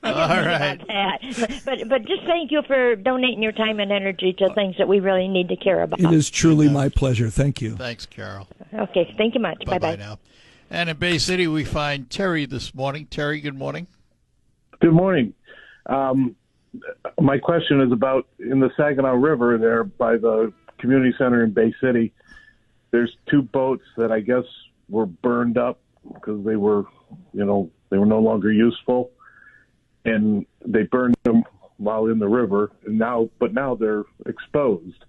right. But just thank you for donating your time and energy to things that we really need to care about. It is truly my pleasure. Thank you. Thanks, Carol. Okay, thank you much. Bye-bye. Now. And in Bay City, we find Terry this morning. Terry, good morning. Good morning. My question is about in the Saginaw River there by the community center in Bay City. There's 2 boats that I guess were burned up because they were no longer useful, and they burned them while in the river, and now they're exposed.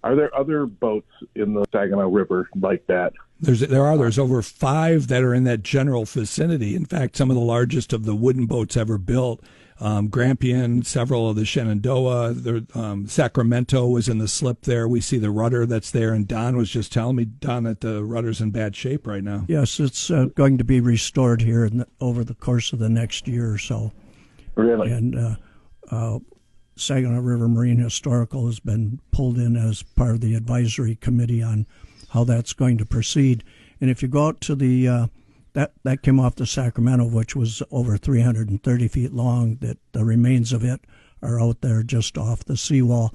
Are there other boats in the Saginaw River like that? There's over 5 that are in that general vicinity. In fact, some of the largest of the wooden boats ever built. Grampian, several of the Shenandoah, Sacramento was in the slip there. We see the rudder that's there, and Don was just telling me, Don, that the rudder's in bad shape right now. Yes, it's going to be restored here over the course of the next year or so. Really? And Saginaw River Marine Historical has been pulled in as part of the advisory committee on how that's going to proceed. And if you go out to the that came off the Sacramento, which was over 330 feet long, that the remains of it are out there just off the seawall.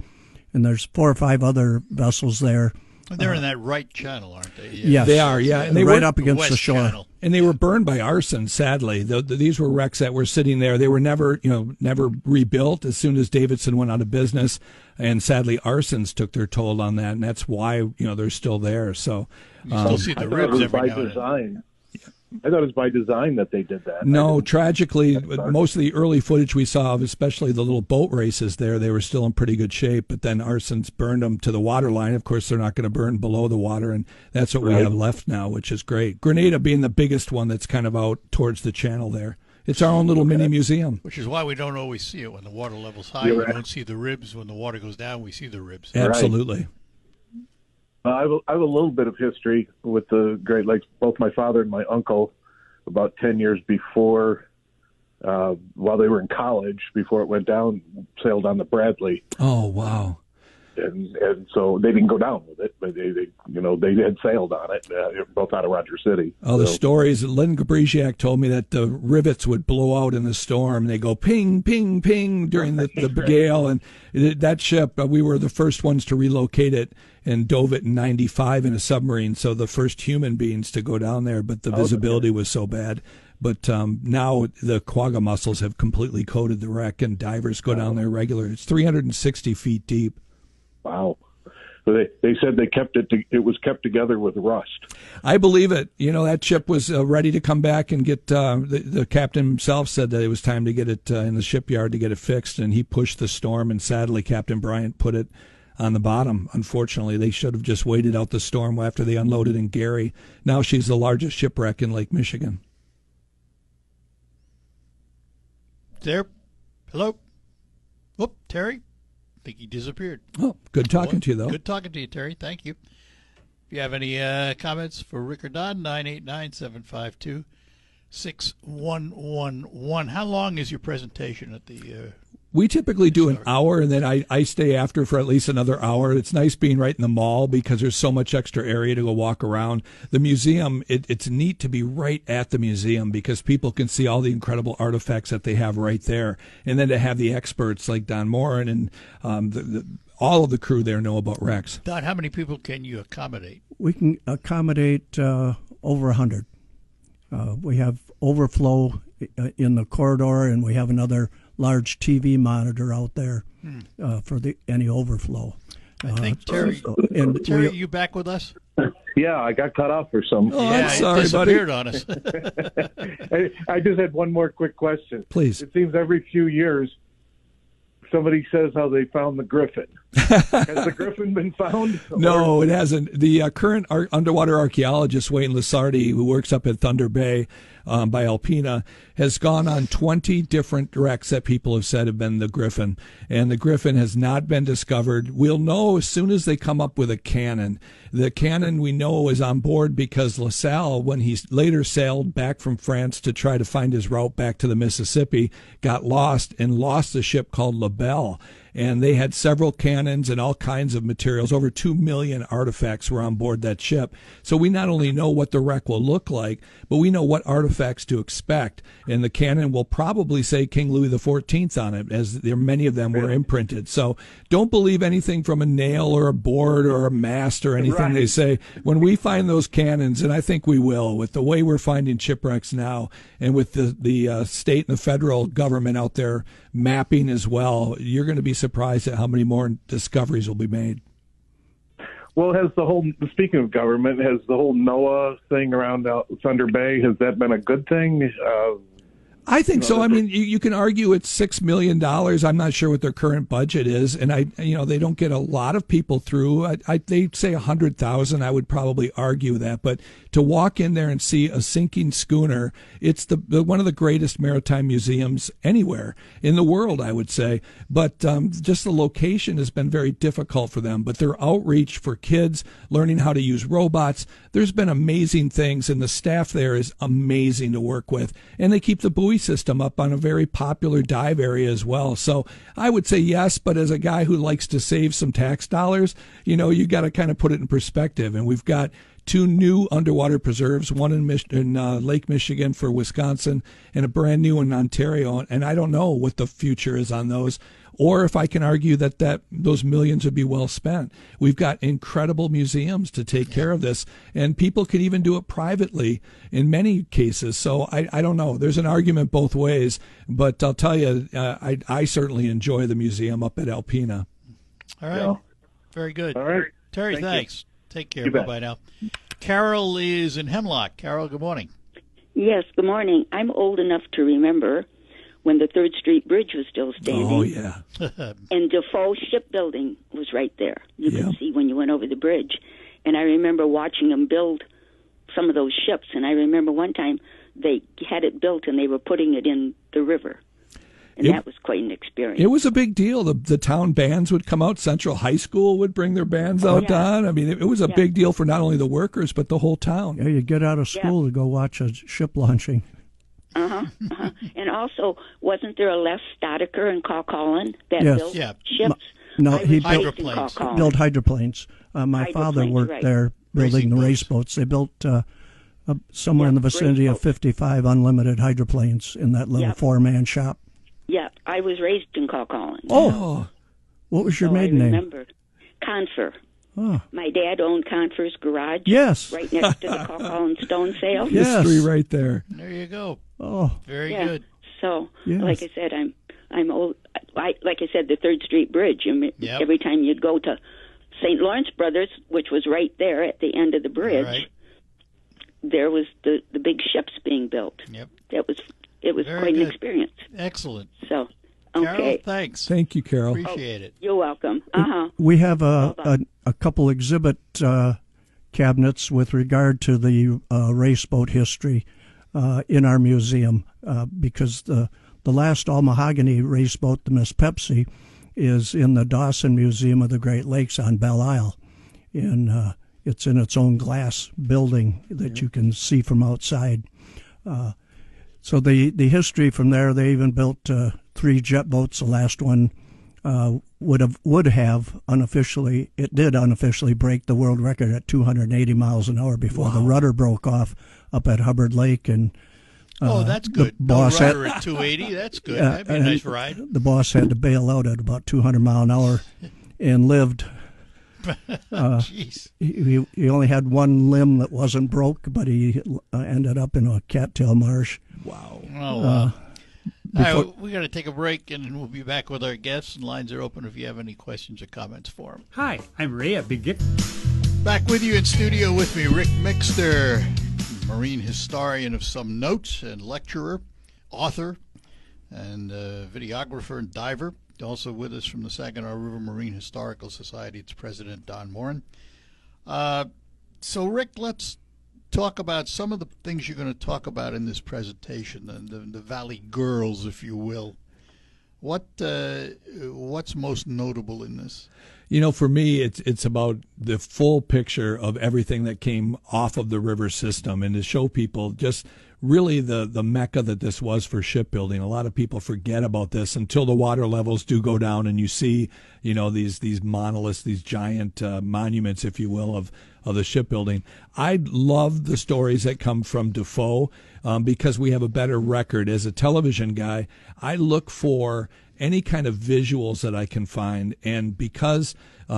And there's 4 or 5 other vessels there. They're in that right channel, aren't they? Yes, they are, yeah. And they right up against the shore. Channel. And they were burned by arson, sadly. These were wrecks that were sitting there. They were never rebuilt as soon as Davidson went out of business. And sadly, arsons took their toll on that, and that's why they're still there. So you still see the ribs every now and then. I thought it was by design that they did that. No, tragically, most of the early footage we saw of, especially the little boat races there, they were still in pretty good shape, but then arsons burned them to the water line. Of course, they're not going to burn below the water, and that's what we have left now, which is great. Grenada being the biggest one that's kind of out towards the channel there. It's our own little mini museum. Which is why we don't always see it. When the water level's high, we don't see the ribs. When the water goes down, we see the ribs. Absolutely. I have a little bit of history with the Great Lakes. Both my father and my uncle, about 10 years before, while they were in college, before it went down, sailed on the Bradley. Oh, wow. and so they didn't go down with it, but they had sailed on it, both out of Rogers City. Oh, the stories. Lynn Gabriziak told me that the rivets would blow out in the storm. They go ping, ping, ping during the gale. And that ship, we were the first ones to relocate it and dove it in 95 in a submarine. So the first human beings to go down there, but the visibility was so bad. But now the quagga mussels have completely coated the wreck, and divers go down there regularly. It's 360 feet deep. Wow. So they said it was kept together with rust. I believe it. That ship was ready to come back and get, the captain himself said that it was time to get it in the shipyard to get it fixed, and he pushed the storm, and sadly Captain Bryant put it on the bottom. Unfortunately, they should have just waited out the storm after they unloaded in Gary. Now she's the largest shipwreck in Lake Michigan. There. Hello. Whoop, Terry. I think he disappeared. Oh, good talking to you, though. Good talking to you, Terry. Thank you. If you have any comments for Rick or Don, 989-752-6111. How long is your presentation at the We typically do an hour, and then I stay after for at least another hour. It's nice being right in the mall because there's so much extra area to go walk around. The museum, it's neat to be right at the museum because people can see all the incredible artifacts that they have right there. And then to have the experts like Don Morin and all of the crew there know about wrecks. Don, how many people can you accommodate? We can accommodate over 100. We have overflow in the corridor, and we have another large TV monitor out there for any overflow. I think Terry, Terry, are you back with us? Yeah, I got cut off for some. Oh, I'm sorry, disappeared buddy. on us. I just had one more quick question. Please. It seems every few years somebody says how they found the Griffin. Has the Griffin been found? No, it hasn't. The current underwater archaeologist, Wayne Lasardi, who works up at Thunder Bay by Alpena, has gone on 20 different wrecks that people have said have been the Griffin, and the Griffin has not been discovered. We'll know as soon as they come up with a cannon. The cannon we know is on board because LaSalle, when he later sailed back from France to try to find his route back to the Mississippi, got lost and lost a ship called La Belle. And they had several cannons and all kinds of materials. Over 2 million artifacts were on board that ship. So we not only know what the wreck will look like, but we know what artifacts to expect. And the cannon will probably say King Louis XIV on it, as many of them were imprinted. So don't believe anything from a nail or a board or a mast or anything they say. When we find those cannons, and I think we will, with the way we're finding shipwrecks now, and with the state and the federal government out there mapping as well, you're going to be surprised at how many more discoveries will be made. Well, speaking of government, has the whole NOAA thing around Thunder Bay, has that been a good thing? I think so. I mean, you can argue it's $6 million. I'm not sure what their current budget is, and they don't get a lot of people through. They say 100,000. I would probably argue that, but to walk in there and see a sinking schooner, it's one of the greatest maritime museums anywhere in the world, I would say. But just the location has been very difficult for them. But their outreach for kids, learning how to use robots, there's been amazing things, and the staff there is amazing to work with, and they keep the buoy system up on a very popular dive area as well. So I would say yes, but as a guy who likes to save some tax dollars, you got to kind of put it in perspective. And we've got 2 new underwater preserves, one in Lake Michigan for Wisconsin and a brand new in Ontario. And I don't know what the future is on those, or if I can argue that those millions would be well spent. We've got incredible museums to take care of this, and people can even do it privately in many cases. So I don't know. There's an argument both ways, but I'll tell you, I certainly enjoy the museum up at Alpena. All right. Yeah. Very good. All right. Terry, thanks. Take care. Bye-bye now. Carol is in Hemlock. Carol, good morning. Yes, good morning. I'm old enough to remember when the 3rd Street Bridge was still standing. Oh, yeah. And Defoe Shipbuilding was right there. You could see when you went over the bridge. And I remember watching them build some of those ships. And I remember one time they had it built and they were putting it in the river. And that was quite an experience. It was a big deal. The town bands would come out. Central High School would bring their bands out, Don. I mean, it was a big deal for not only the workers, but the whole town. Yeah, you get out of school to go watch a ship launching. And also, wasn't there a Les Statiker in Calcollan that built ships? No, he hydroplanes. built hydroplanes. My father worked there building the race boats. They built somewhere in the vicinity of 55 unlimited hydroplanes in that little four-man shop. Yeah, I was raised in Calcallan. Oh, what was your maiden name? I remember. Confer. Oh. My dad owned Confer's Garage. Yes. Right next to the Calcallan Stone Sale. Yes. History right there. There you go. Oh, very good. So, yes. like I said, I'm old. Like I said, the 3rd Street Bridge. Every time you'd go to St. Lawrence Brothers, which was right there at the end of the bridge, there was the big ships being built. Yep. It was quite an experience. Excellent. So, Carol, okay. thanks. Thank you, Carol. Appreciate it. You're welcome. We have a couple exhibit cabinets with regard to the race boat history in our museum because the last all-mahogany race boat, the Miss Pepsi, is in the Dawson Museum of the Great Lakes on Belle Isle. And it's in its own glass building that you can see from outside. So the history from there, they even built 3 jet boats. The last one would have unofficially break the world record at 280 miles an hour before the rudder broke off up at Hubbard Lake. And that's good. No rudder at 280. That's good. That'd be a nice ride. The boss had to bail out at about 200 mile an hour and lived. Jeez. He only had one limb that wasn't broke, but he ended up in a cattail marsh. Wow. All right, we got to take a break, and we'll be back with our guests. And lines are open if you have any questions or comments for them. Hi, I'm Ray at Big Dick. Back with you in studio with me, Ric Mixter, marine historian of some notes and lecturer, author, and videographer and diver. Also with us from the Saginaw River Marine Historical Society, its president, Don Morin. So, Rick, let's talk about some of the things you're going to talk about in this presentation, the Valley Girls, if you will. What's most notable in this? For me, it's about the full picture of everything that came off of the river system, and to show people just really the Mecca that this was for shipbuilding. A lot of people forget about this until the water levels do go down, and you see, these monoliths, these giant monuments, if you will, of the shipbuilding. I love the stories that come from Defoe because we have a better record. As a television guy, I look for any kind of visuals that I can find, and because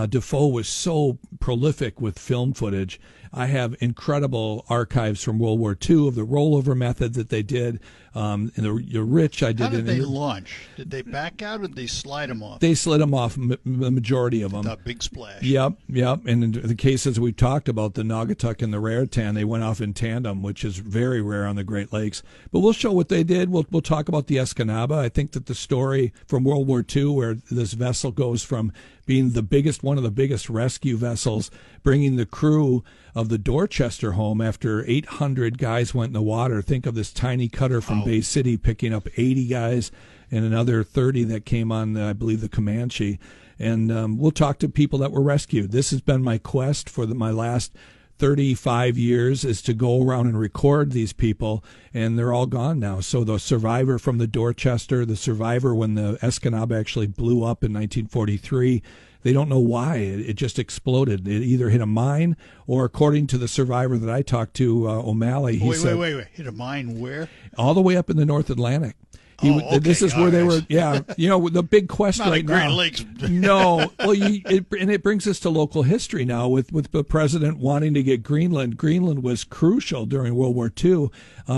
Defoe was so prolific with film footage, I have incredible archives from World War II of the rollover method that they did. In the Rich, I did. How did they launch? Did they back out, or did they slide them off? They slid them off, the majority of them. The big splash. Yep. And in the cases we talked about, the Naugatuck and the Raritan, they went off in tandem, which is very rare on the Great Lakes. But we'll show what they did. We'll talk about the Escanaba. I think that the story from World War II, where this vessel goes from being one of the biggest rescue vessels, bringing the crew of the Dorchester home after 800 guys went in the water. Think of this tiny cutter from Bay City picking up 80 guys and another 30 that came on, I believe, the Comanche. And we'll talk to people that were rescued. This has been my quest for my last 35 years, is to go around and record these people, and they're all gone now. So the survivor from the Dorchester, the survivor when the Escanaba actually blew up in 1943, they don't know why. It just exploded. It either hit a mine, or according to the survivor that I talked to, O'Malley, he said... Wait. Hit a mine where? All the way up in the North Atlantic. This is where they were. Yeah, the big quest not right like Great now. Lakes. No, well, it brings us to local history now with the president wanting to get Greenland. Greenland was crucial during World War II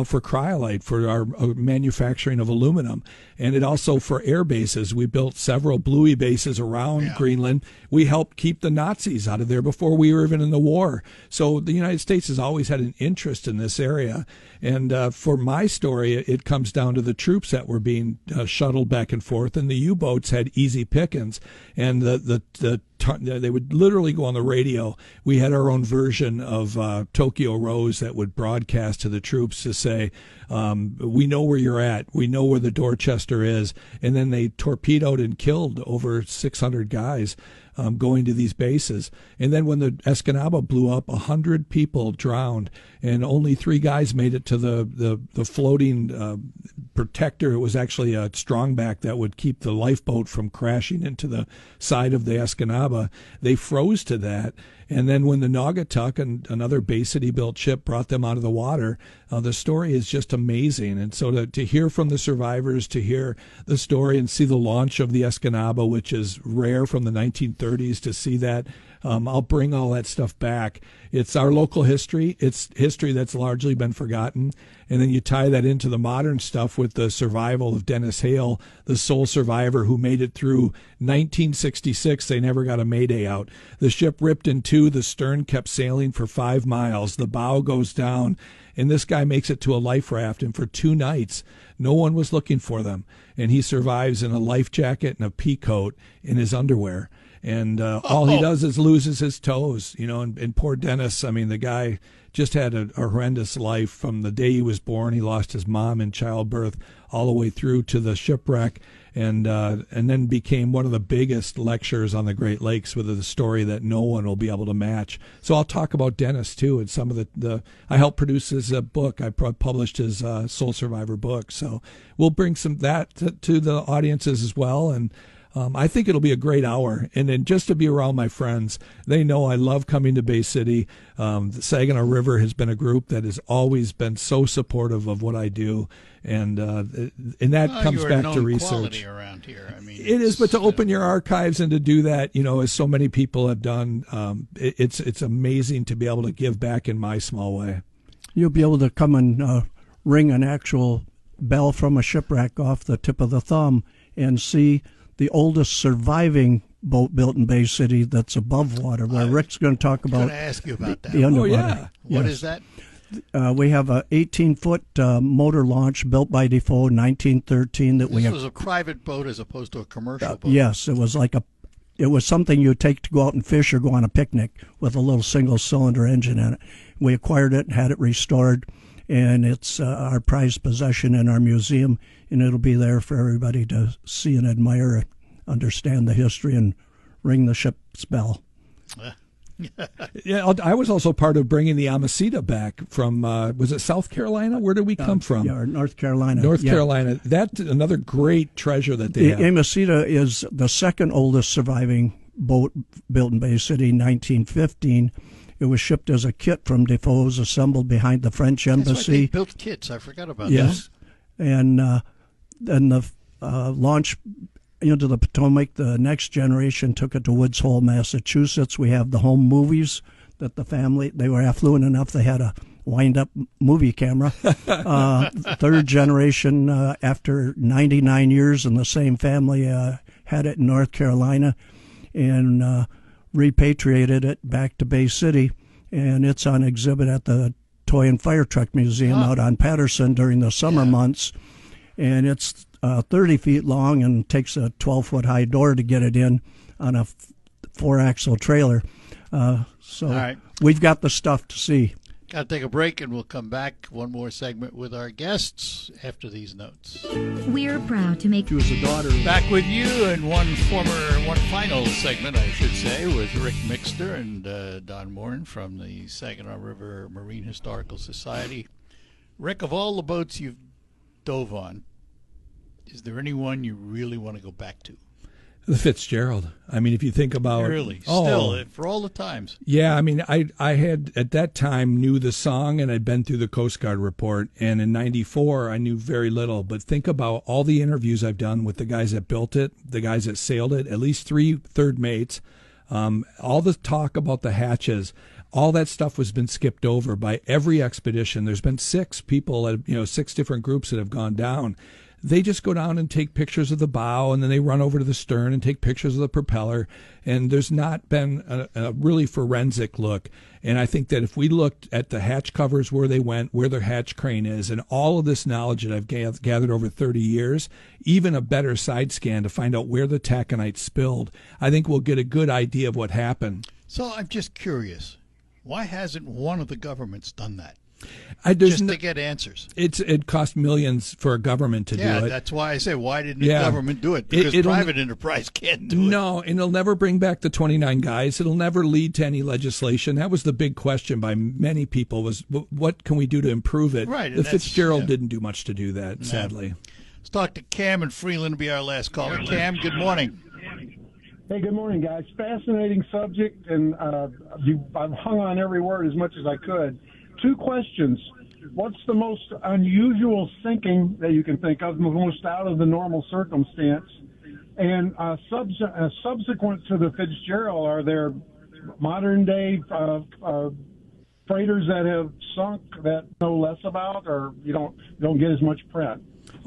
for cryolite, for our manufacturing of aluminum, and it also for air bases. We built several buoy bases around Greenland. We helped keep the Nazis out of there before we were even in the war. So the United States has always had an interest in this area. And for my story, it comes down to the troops that were being shuttled back and forth, and the U-boats had easy pickings. And they would literally go on the radio. We had our own version of Tokyo Rose that would broadcast to the troops to say, We know where you're at. We know where the Dorchester is. And then they torpedoed and killed over 600 guys going to these bases. And then when the Escanaba blew up, 100 people drowned, and only 3 guys made it to the floating protector. It was actually a strongback that would keep the lifeboat from crashing into the side of the Escanaba. They froze to that. And then when the Naugatuck, and another Bay City-built ship, brought them out of the water, the story is just amazing. And so to hear from the survivors, to hear the story and see the launch of the Escanaba, which is rare from the 1930s, to see that, I'll bring all that stuff back. It's our local history. It's history that's largely been forgotten. And then you tie that into the modern stuff with the survival of Dennis Hale, the sole survivor who made it through 1966. They never got a mayday out. The ship ripped in two. The stern kept sailing for 5 miles. The bow goes down, and this guy makes it to a life raft. And for 2 nights, no one was looking for them. And he survives in a life jacket and a pea coat in his underwear. And all he does is loses his toes, and poor Dennis, I mean, the guy just had a horrendous life from the day he was born. He lost his mom in childbirth all the way through to the shipwreck, and then became one of the biggest lecturers on the Great Lakes with a story that no one will be able to match. So I'll talk about Dennis, too, and some of the I helped produce his book. I published his Soul Survivor book. So we'll bring some that to the audiences as well, and I think it'll be a great hour. And then just to be around my friends, they know I love coming to Bay City. The Saginaw River has been a group that has always been so supportive of what I do. And that comes back to research. Around here. I mean, it is, but to open your archives and to do that, as so many people have done, it's amazing to be able to give back in my small way. You'll be able to come and ring an actual bell from a shipwreck off the tip of the thumb and see the oldest surviving boat built in Bay City that's above water, where Rick's going to talk about. I'm going to ask you about that. The underwater. Oh, yeah. What is that? We have a 18-foot motor launch built by Defoe in 1913. This was a private boat as opposed to a commercial boat. Yes, it was something you would take to go out and fish or go on a picnic with a little single-cylinder engine in it. We acquired it and had it restored, and it's our prized possession in our museum, and it'll be there for everybody to see and admire, understand the history, and ring the ship's bell. Yeah, I was also part of bringing the Amacita back from, was it South Carolina? Where did we come from? Yeah, North Carolina. North Carolina. That's another great treasure that they have. The Amacita is the second oldest surviving boat built in Bay City in 1915. It was shipped as a kit from Defoe's, assembled behind the French embassy. That's right, they built kits. I forgot about that. Yes. And then the launch into the Potomac, the next generation took it to Woods Hole, Massachusetts. We have the home movies that the family, they were affluent enough, they had a wind-up movie camera. Third generation, after 99 years in the same family, had it in North Carolina and repatriated it back to Bay City. And it's on exhibit at the Toy and Fire Truck Museum out on Patterson during the summer months. And it's 30 feet long and takes a 12-foot high door to get it in on a 4-axle trailer. So right. We've got the stuff to see. Got to take a break, and we'll come back. One more segment with our guests after these notes. We're proud to make... She was a daughter. Back with you in one final segment, I should say, with Ric Mixter and Don Morin from the Saginaw River Marine Historical Society. Rick, of all the boats you've dove on, is there any one you really want to go back to? The Fitzgerald. I mean, if you think about... Really? Still, for all the times. Yeah, I mean, I had, at that time, knew the song, and I'd been through the Coast Guard report, and in 94, I knew very little. But think about all the interviews I've done with the guys that built it, the guys that sailed it, at least 3 third mates, all the talk about the hatches. All that stuff has been skipped over by every expedition. There's been 6 people, 6 different groups that have gone down. They just go down and take pictures of the bow, and then they run over to the stern and take pictures of the propeller. And there's not been a really forensic look. And I think that if we looked at the hatch covers, where they went, where their hatch crane is, and all of this knowledge that I've gathered over 30 years, even a better side scan to find out where the taconite spilled, I think we'll get a good idea of what happened. So I'm just curious. Why hasn't one of the governments done that? just to get answers. It cost millions for a government to do it. Yeah, that's why I say, why didn't the government do it? Because private enterprise can't do it. No, and it'll never bring back the 29 guys. It'll never lead to any legislation. That was the big question by many people, was what can we do to improve it? Right. The Fitzgerald didn't do much to do that, sadly. Let's talk to Cam in Freeland to be our last caller. Cam, good morning. Hey, good morning, guys. Fascinating subject, and I've hung on every word as much as I could. 2 questions. What's the most unusual sinking that you can think of, the most out of the normal circumstance? And subsequent to the Fitzgerald, are there modern-day freighters that have sunk that know less about, or you don't get as much press?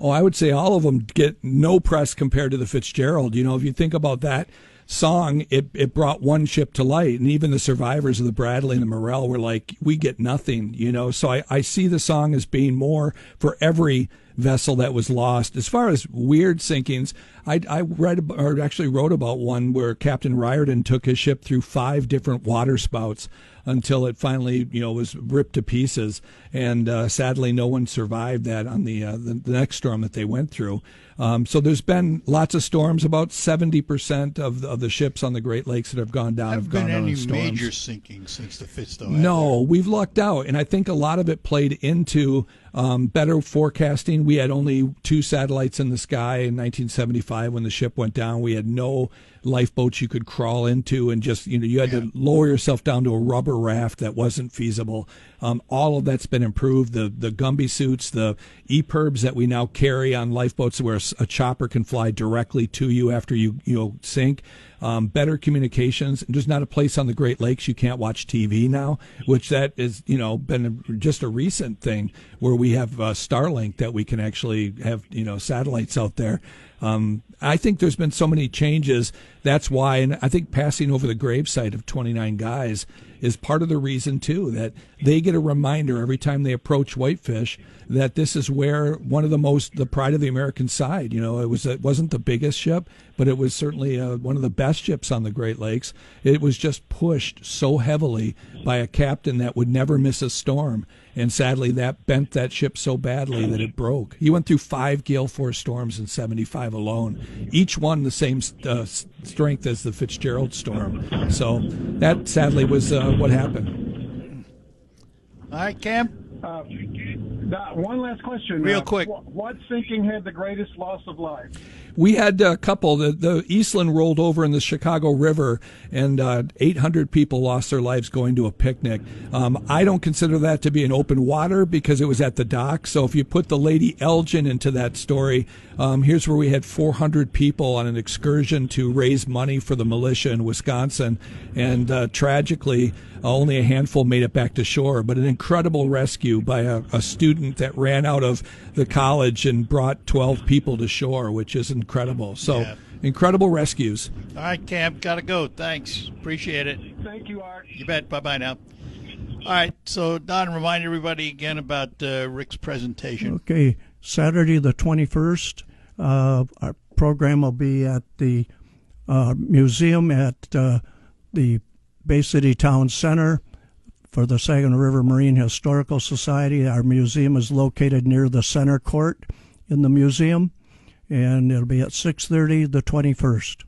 Oh, I would say all of them get no press compared to the Fitzgerald. You know, if you think about that song, it brought one ship to light, and even the survivors of the Bradley and the Morrell were like, we get nothing, you know. So I see the song as being more for every vessel that was lost. As far as weird sinkings, I read, or actually wrote about one where Captain Riordan took his ship through 5 different water spouts until it finally, you know, was ripped to pieces. And sadly, no one survived that on the next storm that they went through. So there's been lots of storms. About 70% of the ships on the Great Lakes that have gone down have gone down in storms. Haven't been any major sinkings since the Fitz, though. No, we've lucked out, and I think a lot of it played into better forecasting. We had only 2 satellites in the sky in 1975 when the ship went down. We had no lifeboats you could crawl into, and just, you know, you had to lower yourself down to a rubber raft that wasn't feasible. All of that's been improved. The Gumby suits, the EPIRBs that we now carry on lifeboats, where a chopper can fly directly to you after you sink. Better communications. There's not a place on the Great Lakes you can't watch TV now, which that is, you know, been just a recent thing where we have Starlink that we can actually have, you know, satellites out there. I think there's been so many changes. That's why, and I think passing over the gravesite of 29 guys is part of the reason, too, that they get a reminder every time they approach Whitefish that this is where the pride of the American side. You know, it wasn't the biggest ship, but it was certainly one of the best ships on the Great Lakes. It was just pushed so heavily by a captain that would never miss a storm. And sadly, that bent that ship so badly that it broke. He went through 5 gale force storms in 75 alone, each one the same strength as the Fitzgerald storm. So that sadly was what happened. All right, Cam. One last question. Real quick. What sinking had the greatest loss of life? We had a couple. The Eastland rolled over in the Saginaw River, and 800 people lost their lives going to a picnic. I don't consider that to be an open water because it was at the dock. So if you put the Lady Elgin into that story, here's where we had 400 people on an excursion to raise money for the militia in Wisconsin, and tragically, only a handful made it back to shore. But an incredible rescue by a student that ran out of the college and brought 12 people to shore, which is incredible. So incredible rescues. All right, Cam, gotta go. Thanks. Appreciate it. Thank you, Art. You bet. Bye-bye now. All right, so Don, remind everybody again about Ric's presentation. Okay, Saturday the 21st, our program will be at the museum at the Bay City Town Center for the Saginaw River Marine Historical Society. Our museum is located near the center court in the museum, and it'll be at 6:30 the 21st.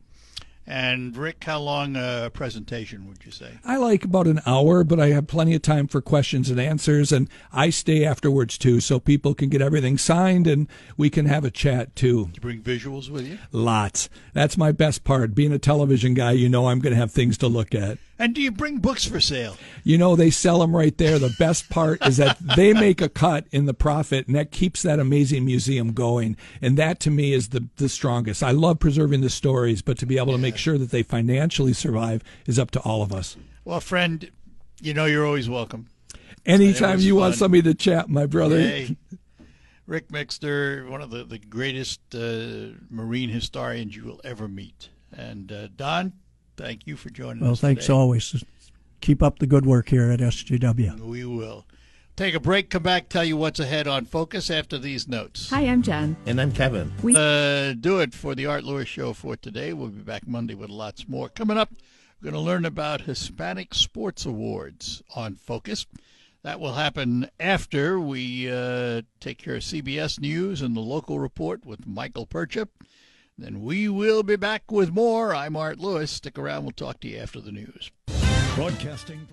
And Ric, how long a presentation would you say? I like about an hour, but I have plenty of time for questions and answers, and I stay afterwards too, so people can get everything signed and we can have a chat too. Do you bring visuals with you? Lots. That's my best part. Being a television guy, you know I'm going to have things to look at. And do you bring books for sale? You know, they sell them right there. The best part is that they make a cut in the profit, and that keeps that amazing museum going. And that, to me, is the strongest. I love preserving the stories, but to be able to make sure that they financially survive is up to all of us. Well, friend, you know you're always welcome. Anytime you want somebody to chat, my brother. Hey, Ric Mixter, one of the greatest marine historians you will ever meet. And Don, thank you for joining us. Well, thanks today. always. Keep up the good work here at SGW. We will. Take a break, come back, tell you what's ahead on Focus after these notes. Hi, I'm Jen. And I'm Kevin. Do it for the Art Lewis Show for today. We'll be back Monday with lots more. Coming up, we're going to learn about Hispanic Sports Awards on Focus. That will happen after we take care of CBS News and the local report with Michael Perchip. Then we will be back with more. I'm Art Lewis. Stick around. We'll talk to you after the news. Broadcasting.